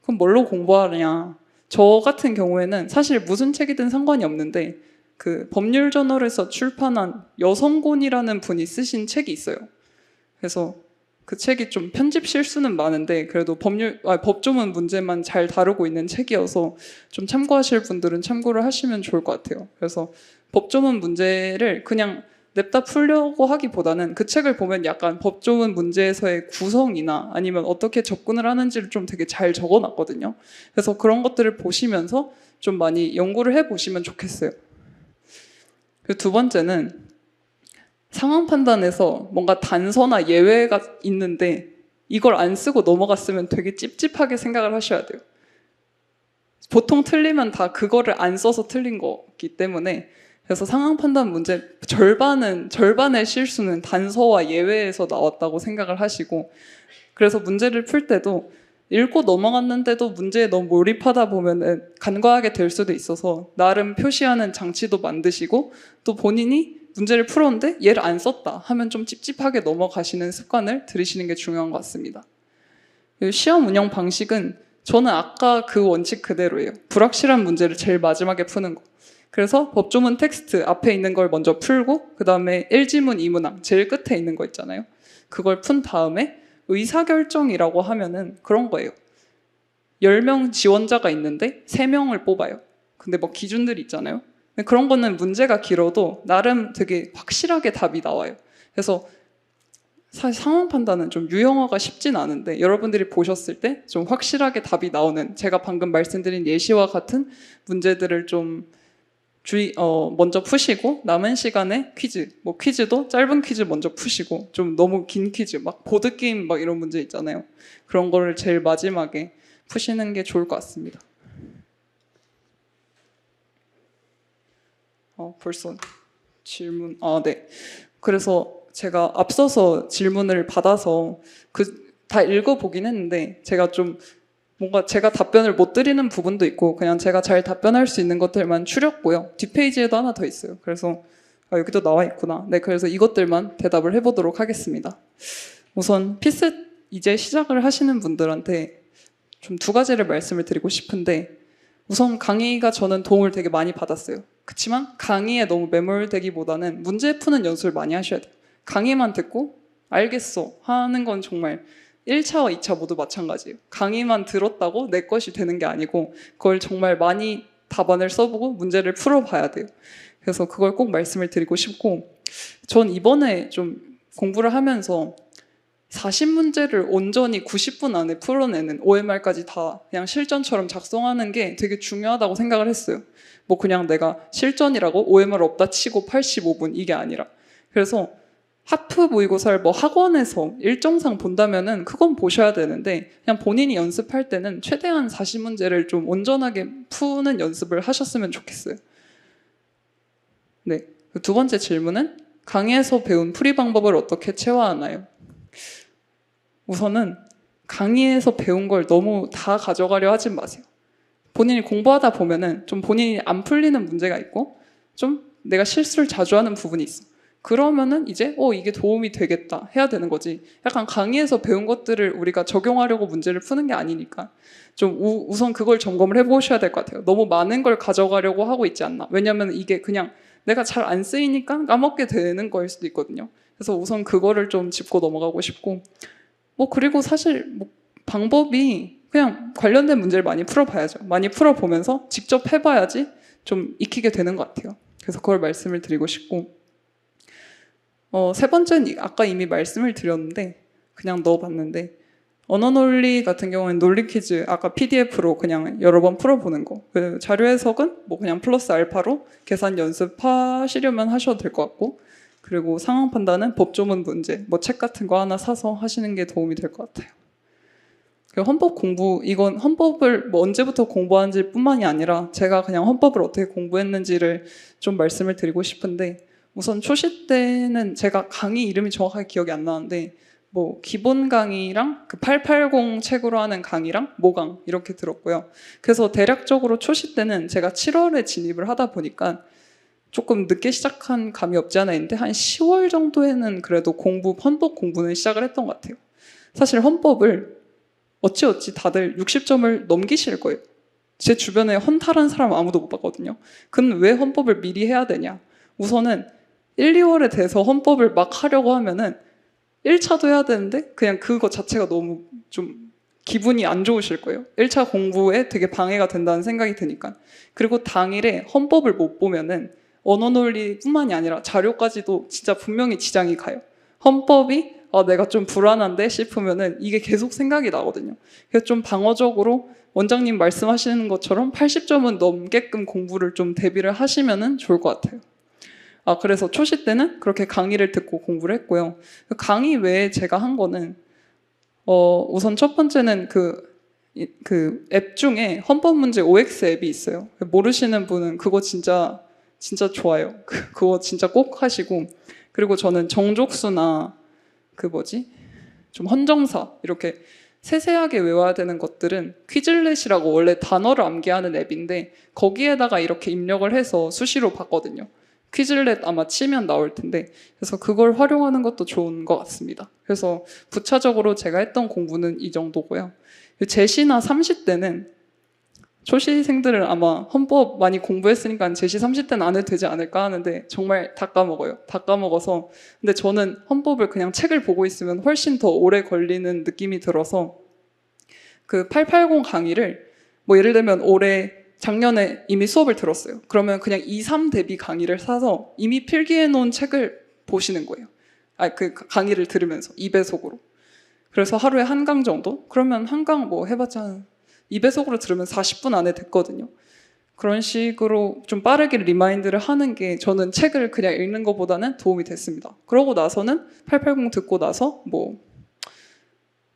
그럼 뭘로 공부하느냐? 저 같은 경우에는 사실 무슨 책이든 상관이 없는데 그 법률저널에서 출판한 여성곤이라는 분이 쓰신 책이 있어요. 그래서 그 책이 좀 편집 실수는 많은데 그래도 법조문 문제만 잘 다루고 있는 책이어서 좀 참고하실 분들은 참고를 하시면 좋을 것 같아요. 그래서 법조문 문제를 그냥 냅다 풀려고 하기보다는 그 책을 보면 약간 법조문 문제에서의 구성이나 아니면 어떻게 접근을 하는지를 좀 되게 잘 적어놨거든요. 그래서 그런 것들을 보시면서 좀 많이 연구를 해보시면 좋겠어요. 그리고 두 번째는 상황 판단에서 뭔가 단서나 예외가 있는데 이걸 안 쓰고 넘어갔으면 되게 찝찝하게 생각을 하셔야 돼요. 보통 틀리면 다 그거를 안 써서 틀린 거기 때문에 그래서 상황 판단 문제 절반의 실수는 단서와 예외에서 나왔다고 생각을 하시고 그래서 문제를 풀 때도 읽고 넘어갔는데도 문제에 너무 몰입하다 보면 간과하게 될 수도 있어서 나름 표시하는 장치도 만드시고 또 본인이 문제를 풀었는데 얘를 안 썼다 하면 좀 찝찝하게 넘어가시는 습관을 들이시는 게 중요한 것 같습니다. 시험 운영 방식은 저는 아까 그 원칙 그대로예요. 불확실한 문제를 제일 마지막에 푸는 거. 그래서 법조문 텍스트 앞에 있는 걸 먼저 풀고 그 다음에 1지문 2문항 제일 끝에 있는 거 있잖아요. 그걸 푼 다음에 의사결정이라고 하면은 그런 거예요. 10명 지원자가 있는데 3명을 뽑아요. 근데 뭐 기준들이 있잖아요. 근데 그런 거는 문제가 길어도 나름 되게 확실하게 답이 나와요. 그래서 사실 상황 판단은 좀 유형화가 쉽진 않은데 여러분들이 보셨을 때 좀 확실하게 답이 나오는 제가 방금 말씀드린 예시와 같은 문제들을 좀 먼저 푸시고 남은 시간에 뭐 퀴즈도 짧은 퀴즈 먼저 푸시고 좀 너무 긴 퀴즈 막 보드게임 막 이런 문제 있잖아요. 그런 거를 제일 마지막에 푸시는 게 좋을 것 같습니다. 벌써 질문 네. 그래서 제가 앞서서 질문을 받아서 다 읽어보긴 했는데 제가 좀 뭔가 제가 답변을 못 드리는 부분도 있고 그냥 제가 잘 답변할 수 있는 것들만 추렸고요. 뒷페이지에도 하나 더 있어요. 그래서 여기도 나와 있구나. 네, 그래서 이것들만 대답을 해보도록 하겠습니다. 우선 피셋 이제 시작을 하시는 분들한테 좀 두 가지를 말씀을 드리고 싶은데 우선 강의가 저는 도움을 되게 많이 받았어요. 그렇지만 강의에 너무 매몰되기보다는 문제 푸는 연습을 많이 하셔야 돼요. 강의만 듣고 알겠어 하는 건 정말 1차와 2차 모두 마찬가지예요. 강의만 들었다고 내 것이 되는 게 아니고 그걸 정말 많이 답안을 써보고 문제를 풀어봐야 돼요. 그래서 그걸 꼭 말씀을 드리고 싶고 전 이번에 좀 공부를 하면서 40문제를 온전히 90분 안에 풀어내는 OMR까지 다 그냥 실전처럼 작성하는 게 되게 중요하다고 생각을 했어요. 뭐 그냥 내가 실전이라고 OMR 없다 치고 85분 이게 아니라 그래서 하프 모의고사를 뭐 학원에서 일정상 본다면은 그건 보셔야 되는데 그냥 본인이 연습할 때는 최대한 40문제를 좀 온전하게 푸는 연습을 하셨으면 좋겠어요. 네. 두 번째 질문은 강의에서 배운 풀이 방법을 어떻게 체화하나요? 우선은 강의에서 배운 걸 너무 다 가져가려 하지 마세요. 본인이 공부하다 보면은 좀 본인이 안 풀리는 문제가 있고 좀 내가 실수를 자주 하는 부분이 있어. 그러면은 이제 이게 도움이 되겠다 해야 되는 거지. 약간 강의에서 배운 것들을 우리가 적용하려고 문제를 푸는 게 아니니까 좀 우선 그걸 점검을 해보셔야 될 것 같아요. 너무 많은 걸 가져가려고 하고 있지 않나. 왜냐면 이게 그냥 내가 잘 안 쓰이니까 까먹게 되는 거일 수도 있거든요. 그래서 우선 그거를 좀 짚고 넘어가고 싶고 그리고 사실 방법이 그냥 관련된 문제를 많이 풀어봐야죠. 많이 풀어보면서 직접 해봐야지 좀 익히게 되는 것 같아요. 그래서 그걸 말씀을 드리고 싶고 세 번째는 아까 이미 말씀을 드렸는데 그냥 넣어봤는데 언어논리 같은 경우는 논리 퀴즈 아까 PDF로 그냥 여러 번 풀어보는 거 그 자료 해석은 뭐 그냥 플러스 알파로 계산 연습하시려면 하셔도 될 것 같고 그리고 상황 판단은 법조문 문제 뭐 책 같은 거 하나 사서 하시는 게 도움이 될 것 같아요. 헌법 공부 이건 헌법을 뭐 언제부터 공부하는지 뿐만이 아니라 제가 그냥 헌법을 어떻게 공부했는지를 좀 말씀을 드리고 싶은데 우선 초시 때는 제가 강의 이름이 정확하게 기억이 안 나는데 뭐 기본 강의랑 그 880 책으로 하는 강의랑 모강 이렇게 들었고요. 그래서 대략적으로 초시 때는 제가 7월에 진입을 하다 보니까 조금 늦게 시작한 감이 없지 않아 있는데 한 10월 정도에는 그래도 헌법 공부는 시작을 했던 것 같아요. 사실 헌법을 어찌어찌 다들 60점을 넘기실 거예요. 제 주변에 헌탈한 사람 아무도 못 봤거든요. 그럼 왜 헌법을 미리 해야 되냐? 우선은 1, 2월에 돼서 헌법을 막 하려고 하면은 1차도 해야 되는데 그냥 그거 자체가 너무 좀 기분이 안 좋으실 거예요. 1차 공부에 되게 방해가 된다는 생각이 드니까. 그리고 당일에 헌법을 못 보면은 언어 논리뿐만이 아니라 자료까지도 진짜 분명히 지장이 가요. 헌법이 내가 좀 불안한데 싶으면은 이게 계속 생각이 나거든요. 그래서 좀 방어적으로 원장님 말씀하시는 것처럼 80점은 넘게끔 공부를 좀 대비를 하시면은 좋을 것 같아요. 그래서 초시 때는 그렇게 강의를 듣고 공부를 했고요. 강의 외에 제가 한 거는 우선 첫 번째는 그 앱 중에 헌법 문제 OX 앱이 있어요. 모르시는 분은 그거 진짜 좋아요. 그거 진짜 꼭 하시고, 그리고 저는 정족수나 좀 헌정사 이렇게 세세하게 외워야 되는 것들은 퀴즐렛이라고 원래 단어를 암기하는 앱인데 거기에다가 이렇게 입력을 해서 수시로 봤거든요. 퀴즐렛 아마 치면 나올 텐데, 그래서 그걸 활용하는 것도 좋은 것 같습니다. 그래서 부차적으로 제가 했던 공부는 이 정도고요. 제시나 삼시 때는 초시생들은 아마 헌법 많이 공부했으니까 제시 삼시 때는 안 해도 되지 않을까 하는데 정말 다 까먹어요. 다 까먹어서. 근데 저는 헌법을 그냥 책을 보고 있으면 훨씬 더 오래 걸리는 느낌이 들어서 그 880 강의를 뭐 예를 들면 작년에 이미 수업을 들었어요. 그러면 그냥 2, 3 대비 강의를 사서 이미 필기해 놓은 책을 보시는 거예요. 그 강의를 들으면서 2배속으로. 그래서 하루에 한 강 정도? 그러면 한 강 뭐 해봤자 한 2배속으로 들으면 40분 안에 됐거든요. 그런 식으로 좀 빠르게 리마인드를 하는 게 저는 책을 그냥 읽는 것보다는 도움이 됐습니다. 그러고 나서는 880 듣고 나서 뭐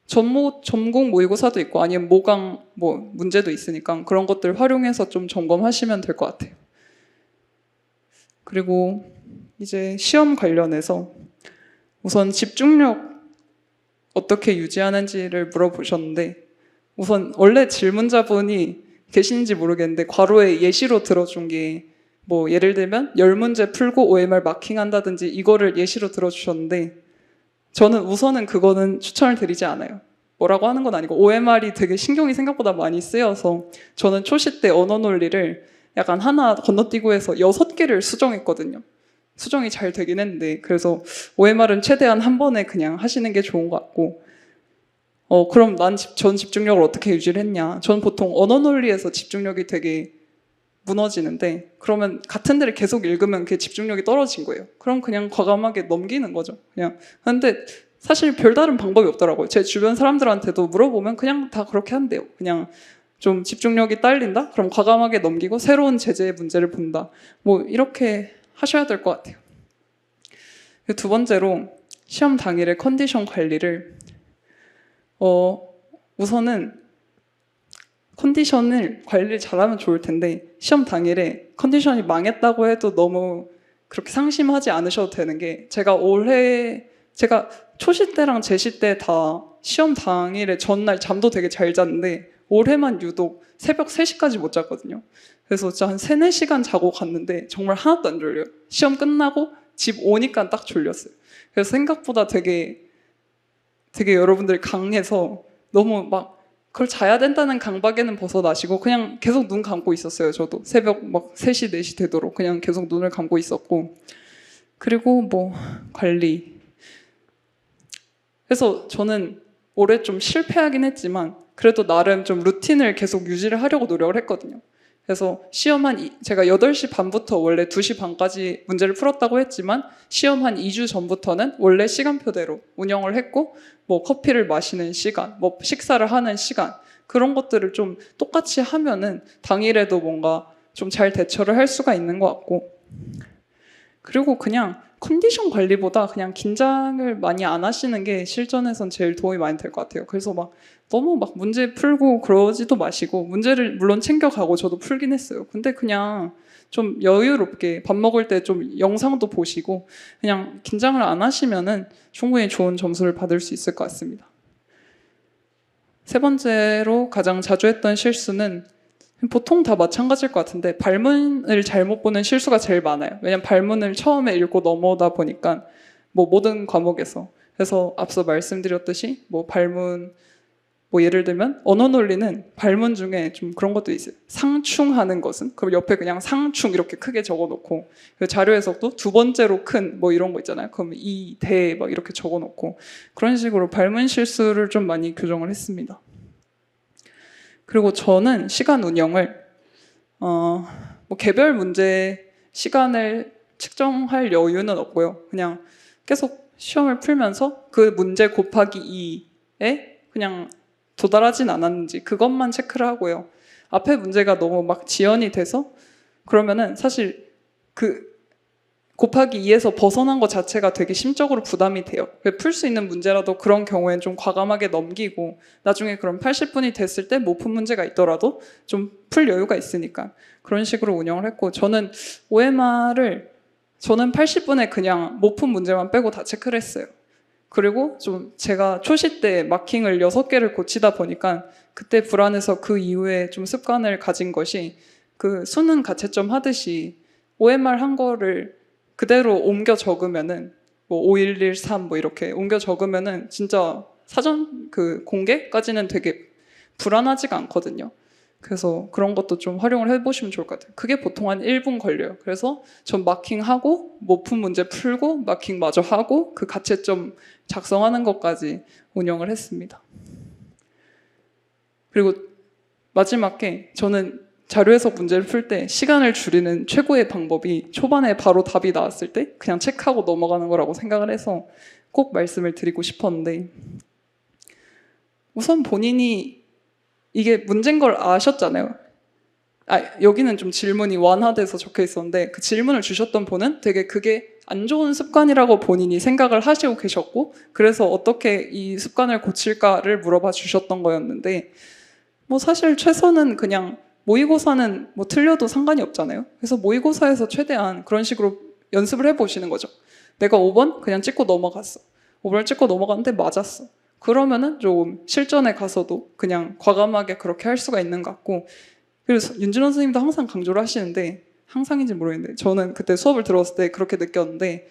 전공 모의고사도 있고 아니면 모강 문제도 있으니까 그런 것들 활용해서 좀 점검하시면 될 것 같아요. 그리고 이제 시험 관련해서 우선 집중력 어떻게 유지하는지를 물어보셨는데, 우선 원래 질문자분이 계신지 모르겠는데 괄호에 예시로 들어준 게 뭐 예를 들면 10문제 풀고 OMR 마킹한다든지 이거를 예시로 들어주셨는데, 저는 우선은 그거는 추천을 드리지 않아요. 뭐라고 하는 건 아니고 OMR이 되게 신경이 생각보다 많이 쓰여서 저는 초시 때 언어 논리를 약간 하나 건너뛰고 해서 6개를 수정했거든요. 수정이 잘 되긴 했는데, 그래서 OMR은 최대한 한 번에 그냥 하시는 게 좋은 것 같고, 그럼 전 집중력을 어떻게 유지를 했냐. 전 보통 언어 논리에서 집중력이 되게 무너지는데, 그러면 같은 데를 계속 읽으면 그 집중력이 떨어진 거예요. 그럼 그냥 과감하게 넘기는 거죠. 그냥. 근데 사실 별다른 방법이 없더라고요. 제 주변 사람들한테도 물어보면 그냥 다 그렇게 한대요. 그냥 좀 집중력이 딸린다? 그럼 과감하게 넘기고 새로운 제재의 문제를 본다. 뭐 이렇게 하셔야 될 것 같아요. 두 번째로 시험 당일의 컨디션 관리를 우선은 컨디션을 관리를 잘하면 좋을 텐데, 시험 당일에 컨디션이 망했다고 해도 너무 그렇게 상심하지 않으셔도 되는 게, 제가 초시 때랑 제시 때 다 시험 당일에 전날 잠도 되게 잘 잤는데 올해만 유독 새벽 3시까지 못 잤거든요. 그래서 진짜 한 3, 4시간 자고 갔는데 정말 하나도 안 졸려요. 시험 끝나고 집 오니까 딱 졸렸어요. 그래서 생각보다 되게 여러분들이 강해서 너무 막 그걸 자야 된다는 강박에는 벗어나시고 그냥 계속 눈 감고 있었어요. 저도 새벽 막 3시, 4시 되도록 그냥 계속 눈을 감고 있었고, 그리고 뭐 관리. 그래서 저는 올해 좀 실패하긴 했지만 그래도 나름 좀 루틴을 계속 유지를 하려고 노력을 했거든요. 그래서 시험 제가 8시 반부터 원래 2시 반까지 문제를 풀었다고 했지만 시험 한 2주 전부터는 원래 시간표대로 운영을 했고, 뭐 커피를 마시는 시간, 뭐 식사를 하는 시간, 그런 것들을 좀 똑같이 하면은 당일에도 뭔가 좀 잘 대처를 할 수가 있는 것 같고, 그리고 그냥 컨디션 관리보다 그냥 긴장을 많이 안 하시는 게 실전에선 제일 도움이 많이 될 것 같아요. 그래서 막 너무 막 문제 풀고 그러지도 마시고, 문제를 물론 챙겨가고 저도 풀긴 했어요. 근데 그냥 좀 여유롭게 밥 먹을 때 좀 영상도 보시고 그냥 긴장을 안 하시면은 충분히 좋은 점수를 받을 수 있을 것 같습니다. 세 번째로 가장 자주 했던 실수는 보통 다 마찬가지일 것 같은데 발문을 잘못 보는 실수가 제일 많아요. 왜냐면 발문을 처음에 읽고 넘어오다 보니까 뭐 모든 과목에서. 그래서 앞서 말씀드렸듯이 뭐 발문, 뭐 예를 들면 언어 논리는 발문 중에 좀 그런 것도 있어요. 상충하는 것은, 그럼 옆에 그냥 상충 이렇게 크게 적어놓고, 그 자료 해석도 두 번째로 큰 뭐 이런 거 있잖아요. 그럼 이 대 막 이렇게 적어놓고, 그런 식으로 발문 실수를 좀 많이 교정을 했습니다. 그리고 저는 시간 운영을 뭐 개별 문제 시간을 측정할 여유는 없고요. 그냥 계속 시험을 풀면서 그 문제 곱하기 2에 그냥 도달하진 않았는지 그것만 체크를 하고요. 앞에 문제가 너무 막 지연이 돼서 그러면은 사실 그 곱하기 2에서 벗어난 것 자체가 되게 심적으로 부담이 돼요. 풀 수 있는 문제라도 그런 경우엔 좀 과감하게 넘기고, 나중에 그럼 80분이 됐을 때 못 푼 문제가 있더라도 좀 풀 여유가 있으니까 그런 식으로 운영을 했고, 저는 OMR을 저는 80분에 그냥 못 푼 문제만 빼고 다 체크를 했어요. 그리고 좀 제가 초시 때 마킹을 6개를 고치다 보니까 그때 불안해서 그 이후에 좀 습관을 가진 것이, 그 수능 가채점 하듯이 OMR 한 거를 그대로 옮겨 적으면은 뭐 5113 뭐 이렇게 옮겨 적으면은 진짜 사전 그 공개까지는 되게 불안하지가 않거든요. 그래서 그런 것도 좀 활용을 해보시면 좋을 것 같아요. 그게 보통 한 1분 걸려요. 그래서 전 마킹하고 못 푼 문제 풀고 마킹 마저 하고 그 가채점 작성하는 것까지 운영을 했습니다. 그리고 마지막에 저는 자료 해석 문제를 풀 때 시간을 줄이는 최고의 방법이 초반에 바로 답이 나왔을 때 그냥 체크하고 넘어가는 거라고 생각을 해서 꼭 말씀을 드리고 싶었는데, 우선 본인이 이게 문제인 걸 아셨잖아요. 여기는 좀 질문이 완화돼서 적혀 있었는데 그 질문을 주셨던 분은 되게 그게 안 좋은 습관이라고 본인이 생각을 하시고 계셨고, 그래서 어떻게 이 습관을 고칠까를 물어봐 주셨던 거였는데, 뭐 사실 최선은 그냥 모의고사는 뭐 틀려도 상관이 없잖아요. 그래서 모의고사에서 최대한 그런 식으로 연습을 해보시는 거죠. 내가 5번 그냥 찍고 넘어갔어. 5번을 찍고 넘어갔는데 맞았어. 그러면은 좀 실전에 가서도 그냥 과감하게 그렇게 할 수가 있는 것 같고, 그리고 윤진원 선생님도 항상 강조를 하시는데, 항상인지 모르겠는데 저는 그때 수업을 들었을 때 그렇게 느꼈는데,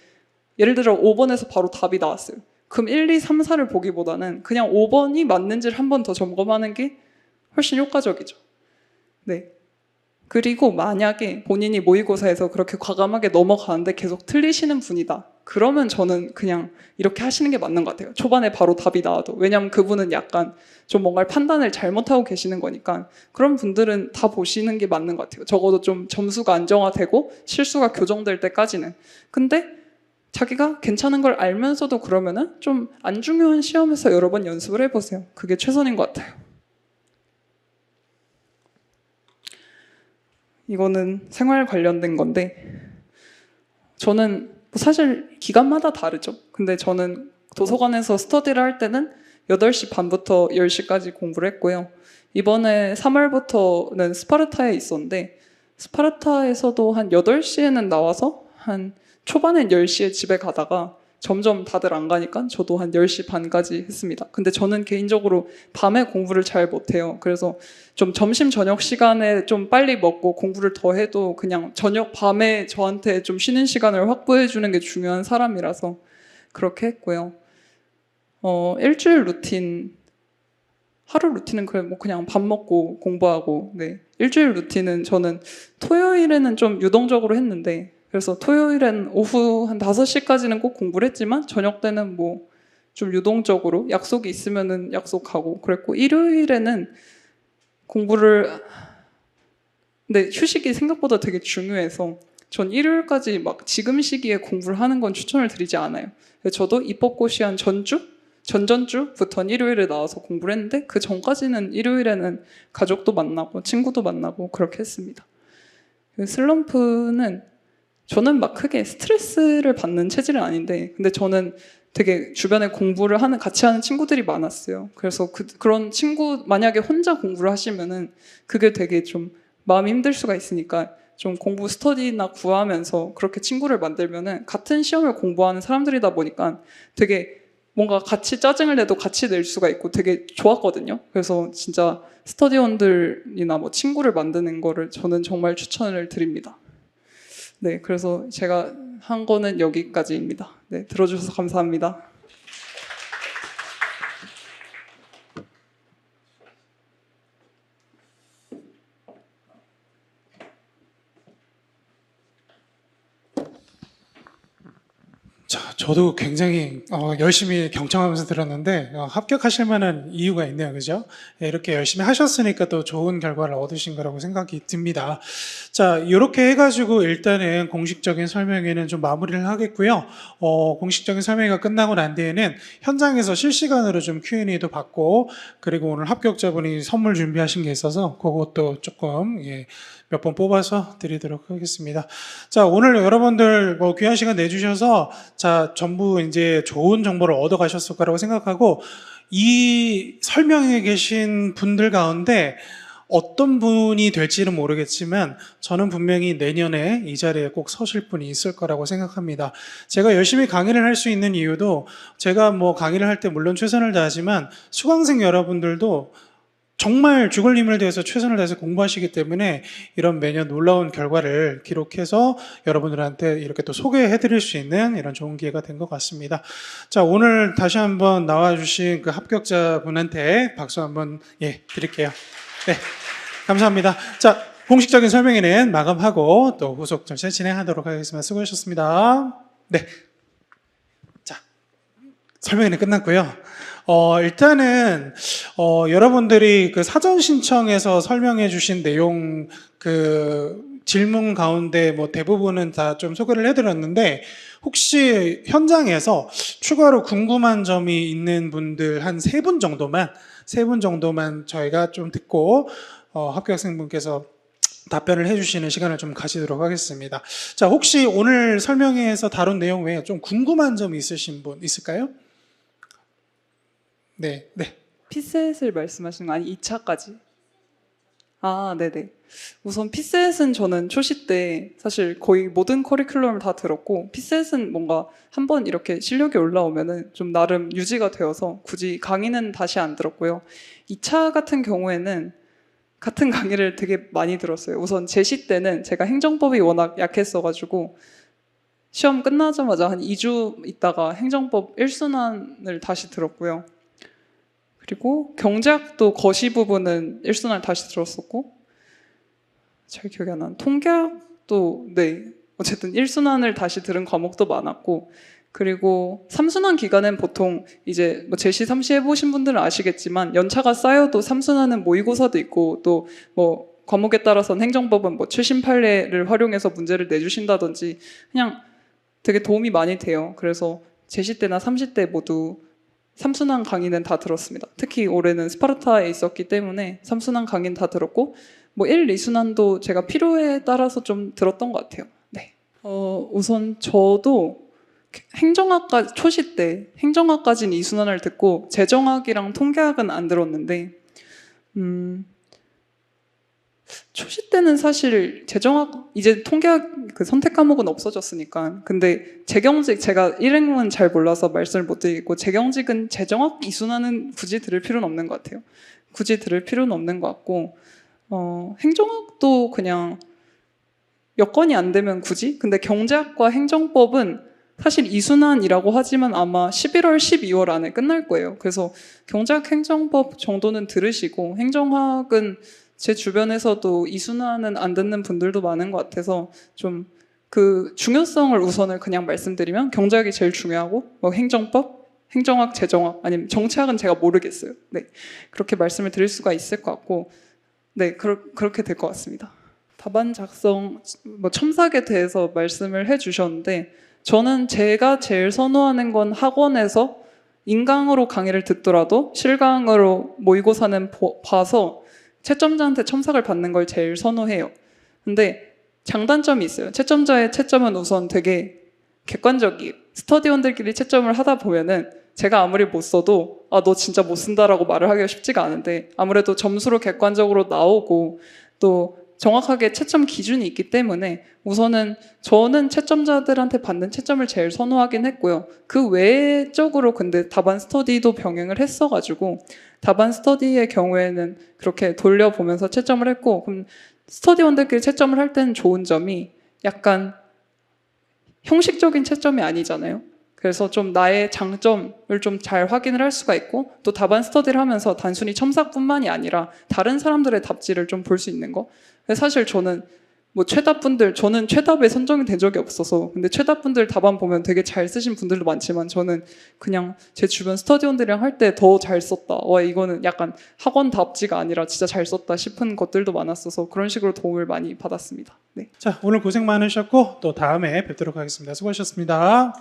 예를 들어 5번에서 바로 답이 나왔어요. 그럼 1, 2, 3, 4를 보기보다는 그냥 5번이 맞는지를 한 번 더 점검하는 게 훨씬 효과적이죠. 네. 그리고 만약에 본인이 모의고사에서 그렇게 과감하게 넘어가는데 계속 틀리시는 분이다. 그러면 저는 그냥 이렇게 하시는 게 맞는 것 같아요. 초반에 바로 답이 나와도. 왜냐하면 그분은 약간 좀 뭔가 판단을 잘못하고 계시는 거니까 그런 분들은 다 보시는 게 맞는 것 같아요. 적어도 좀 점수가 안정화되고 실수가 교정될 때까지는. 근데 자기가 괜찮은 걸 알면서도 그러면은 좀 안 중요한 시험에서 여러 번 연습을 해보세요. 그게 최선인 것 같아요. 이거는 생활 관련된 건데, 저는 사실 기간마다 다르죠. 근데 저는 도서관에서 스터디를 할 때는 8시 반부터 10시까지 공부를 했고요. 이번에 3월부터는 스파르타에 있었는데, 스파르타에서도 한 8시에는 나와서 한 초반엔 10시에 집에 가다가 점점 다들 안 가니까 저도 한 10시 반까지 했습니다. 근데 저는 개인적으로 밤에 공부를 잘 못해요. 그래서 좀 점심 저녁 시간에 좀 빨리 먹고 공부를 더 해도 그냥 저녁 밤에 저한테 좀 쉬는 시간을 확보해 주는 게 중요한 사람이라서 그렇게 했고요. 일주일 루틴, 하루 루틴은 그냥 밥 먹고 공부하고, 네. 일주일 루틴은 저는 토요일에는 좀 유동적으로 했는데, 그래서 토요일엔 오후 한 5시까지는 꼭 공부를 했지만 저녁 때는 뭐 좀 유동적으로 약속이 있으면은 약속하고 그랬고, 일요일에는 공부를, 근데 휴식이 생각보다 되게 중요해서 전 일요일까지 막 지금 시기에 공부를 하는 건 추천을 드리지 않아요. 저도 입법고시한 전전주부터는 일요일에 나와서 공부를 했는데 그 전까지는 일요일에는 가족도 만나고 친구도 만나고 그렇게 했습니다. 슬럼프는 저는 막 크게 스트레스를 받는 체질은 아닌데, 근데 저는 되게 주변에 공부를 같이 하는 친구들이 많았어요. 그래서 그런 친구, 만약에 혼자 공부를 하시면은 그게 되게 좀 마음이 힘들 수가 있으니까 좀 공부 스터디나 구하면서 그렇게 친구를 만들면은 같은 시험을 공부하는 사람들이다 보니까 되게 뭔가 같이 짜증을 내도 같이 낼 수가 있고 되게 좋았거든요. 그래서 진짜 스터디원들이나 뭐 친구를 만드는 거를 저는 정말 추천을 드립니다. 네, 그래서 제가 한 거는 여기까지입니다. 네, 들어주셔서 감사합니다. 자, 저도 굉장히 열심히 경청하면서 들었는데 합격하실 만한 이유가 있네요, 그죠? 예, 이렇게 열심히 하셨으니까 또 좋은 결과를 얻으신 거라고 생각이 듭니다. 자, 이렇게 해가지고 일단은 공식적인 설명회는 좀 마무리를 하겠고요. 공식적인 설명회가 끝나고 난 뒤에는 현장에서 실시간으로 좀 Q&A도 받고, 그리고 오늘 합격자분이 선물 준비하신 게 있어서 그것도 조금 몇 번 뽑아서 드리도록 하겠습니다. 자, 오늘 여러분들 뭐 귀한 시간 내주셔서 자, 전부 이제 좋은 정보를 얻어가셨을 거라고 생각하고, 이 설명에 계신 분들 가운데 어떤 분이 될지는 모르겠지만 저는 분명히 내년에 이 자리에 꼭 서실 분이 있을 거라고 생각합니다. 제가 열심히 강의를 할 수 있는 이유도, 제가 뭐 강의를 할 때 물론 최선을 다하지만 수강생 여러분들도 정말 죽을 힘을 다해서 최선을 다해서 공부하시기 때문에 이런 매년 놀라운 결과를 기록해서 여러분들한테 이렇게 또 소개해 드릴 수 있는 이런 좋은 기회가 된 것 같습니다. 자, 오늘 다시 한번 나와주신 그 합격자분한테 박수 한번 드릴게요. 네, 감사합니다. 자, 공식적인 설명회는 마감하고 또 후속 절차 진행하도록 하겠습니다. 수고하셨습니다. 네. 자, 설명회는 끝났고요. 일단은, 여러분들이 그 사전 신청에서 설명해 주신 내용, 그 질문 가운데 뭐 대부분은 다 좀 소개를 해드렸는데, 혹시 현장에서 추가로 궁금한 점이 있는 분들 한 세 분 정도만 저희가 좀 듣고, 합격생분께서 답변을 해주시는 시간을 좀 가지도록 하겠습니다. 자, 혹시 오늘 설명회에서 다룬 내용 외에 좀 궁금한 점 있으신 분 있을까요? 네. 피셋을 말씀하시는 거 아니 2차까지? 아, 네네. 우선 피셋은 저는 초시 때 사실 거의 모든 커리큘럼을 다 들었고, 피셋은 뭔가 한번 이렇게 실력이 올라오면은 좀 나름 유지가 되어서 굳이 강의는 다시 안 들었고요. 2차 같은 경우에는 같은 강의를 되게 많이 들었어요. 우선 제시 때는 제가 행정법이 워낙 약했어가지고 시험 끝나자마자 한 2주 있다가 행정법 1순환을 다시 들었고요. 그리고 경제학도 거시 부분은 1순환을 다시 들었었고, 잘 기억이 안 나는 통계학도 어쨌든 1순환을 다시 들은 과목도 많았고, 그리고 3순환 기간은 보통 이제 뭐 제시 3시 해보신 분들은 아시겠지만 연차가 쌓여도 3순환은 모의고사도 있고, 또 뭐 과목에 따라서는 행정법은 뭐 최신 판례를 활용해서 문제를 내주신다든지 그냥 되게 도움이 많이 돼요. 그래서 제시 때나 3시 때 모두 3순환 강의는 다 들었습니다. 특히 올해는 스파르타에 있었기 때문에 3순환 강의는 다 들었고, 뭐 1, 2순환도 제가 필요에 따라서 좀 들었던 것 같아요. 네. 우선 저도 행정학과 초시 때 행정학까지는 2순환을 듣고 재정학이랑 통계학은 안 들었는데, 초시 때는 사실 재정학, 이제 통계학 그 선택 과목은 없어졌으니까. 근데 재경직, 제가 일행은 잘 몰라서 말씀을 못 드리겠고, 재경직은 재정학 2순환은 굳이 들을 필요는 없는 것 같아요. 굳이 들을 필요는 없는 것 같고, 행정학도 그냥 여건이 안 되면 굳이? 근데 경제학과 행정법은 사실 2순환이라고 하지만 아마 11월, 12월 안에 끝날 거예요. 그래서 경제학 행정법 정도는 들으시고, 행정학은 제 주변에서도 2순환은 안 듣는 분들도 많은 것 같아서 좀 그 중요성을 우선을 그냥 말씀드리면 경제학이 제일 중요하고, 뭐 행정법, 행정학, 재정학, 아니면 정치학은 제가 모르겠어요. 네, 그렇게 말씀을 드릴 수가 있을 것 같고, 네, 그렇게 될 것 같습니다. 답안 작성, 뭐 첨삭에 대해서 말씀을 해주셨는데, 저는 제가 제일 선호하는 건 학원에서 인강으로 강의를 듣더라도 실강으로 모의고사는 봐서 채점자한테 첨삭을 받는 걸 제일 선호해요. 근데 장단점이 있어요. 채점자의 채점은 우선 되게 객관적이에요. 스터디원들끼리 채점을 하다 보면은 제가 아무리 못 써도 너 진짜 못 쓴다라고 말을 하기가 쉽지가 않은데 아무래도 점수로 객관적으로 나오고 또 정확하게 채점 기준이 있기 때문에 우선은 저는 채점자들한테 받는 채점을 제일 선호하긴 했고요. 그 외적으로 근데 답안 스터디도 병행을 했어가지고 답안 스터디의 경우에는 그렇게 돌려보면서 채점을 했고, 그럼 스터디원들끼리 채점을 할 때는 좋은 점이 약간 형식적인 채점이 아니잖아요. 그래서 좀 나의 장점을 좀 잘 확인을 할 수가 있고, 또 답안 스터디를 하면서 단순히 첨삭뿐만이 아니라 다른 사람들의 답지를 좀 볼 수 있는 거. 근데 사실 저는 뭐 저는 최답에 선정이 된 적이 없어서, 근데 최답분들 답안 보면 되게 잘 쓰신 분들도 많지만 저는 그냥 제 주변 스터디원들이랑 할 때 더 잘 썼다, 이거는 약간 학원 답지가 아니라 진짜 잘 썼다 싶은 것들도 많았어서 그런 식으로 도움을 많이 받았습니다. 네. 자, 오늘 고생 많으셨고 또 다음에 뵙도록 하겠습니다. 수고하셨습니다.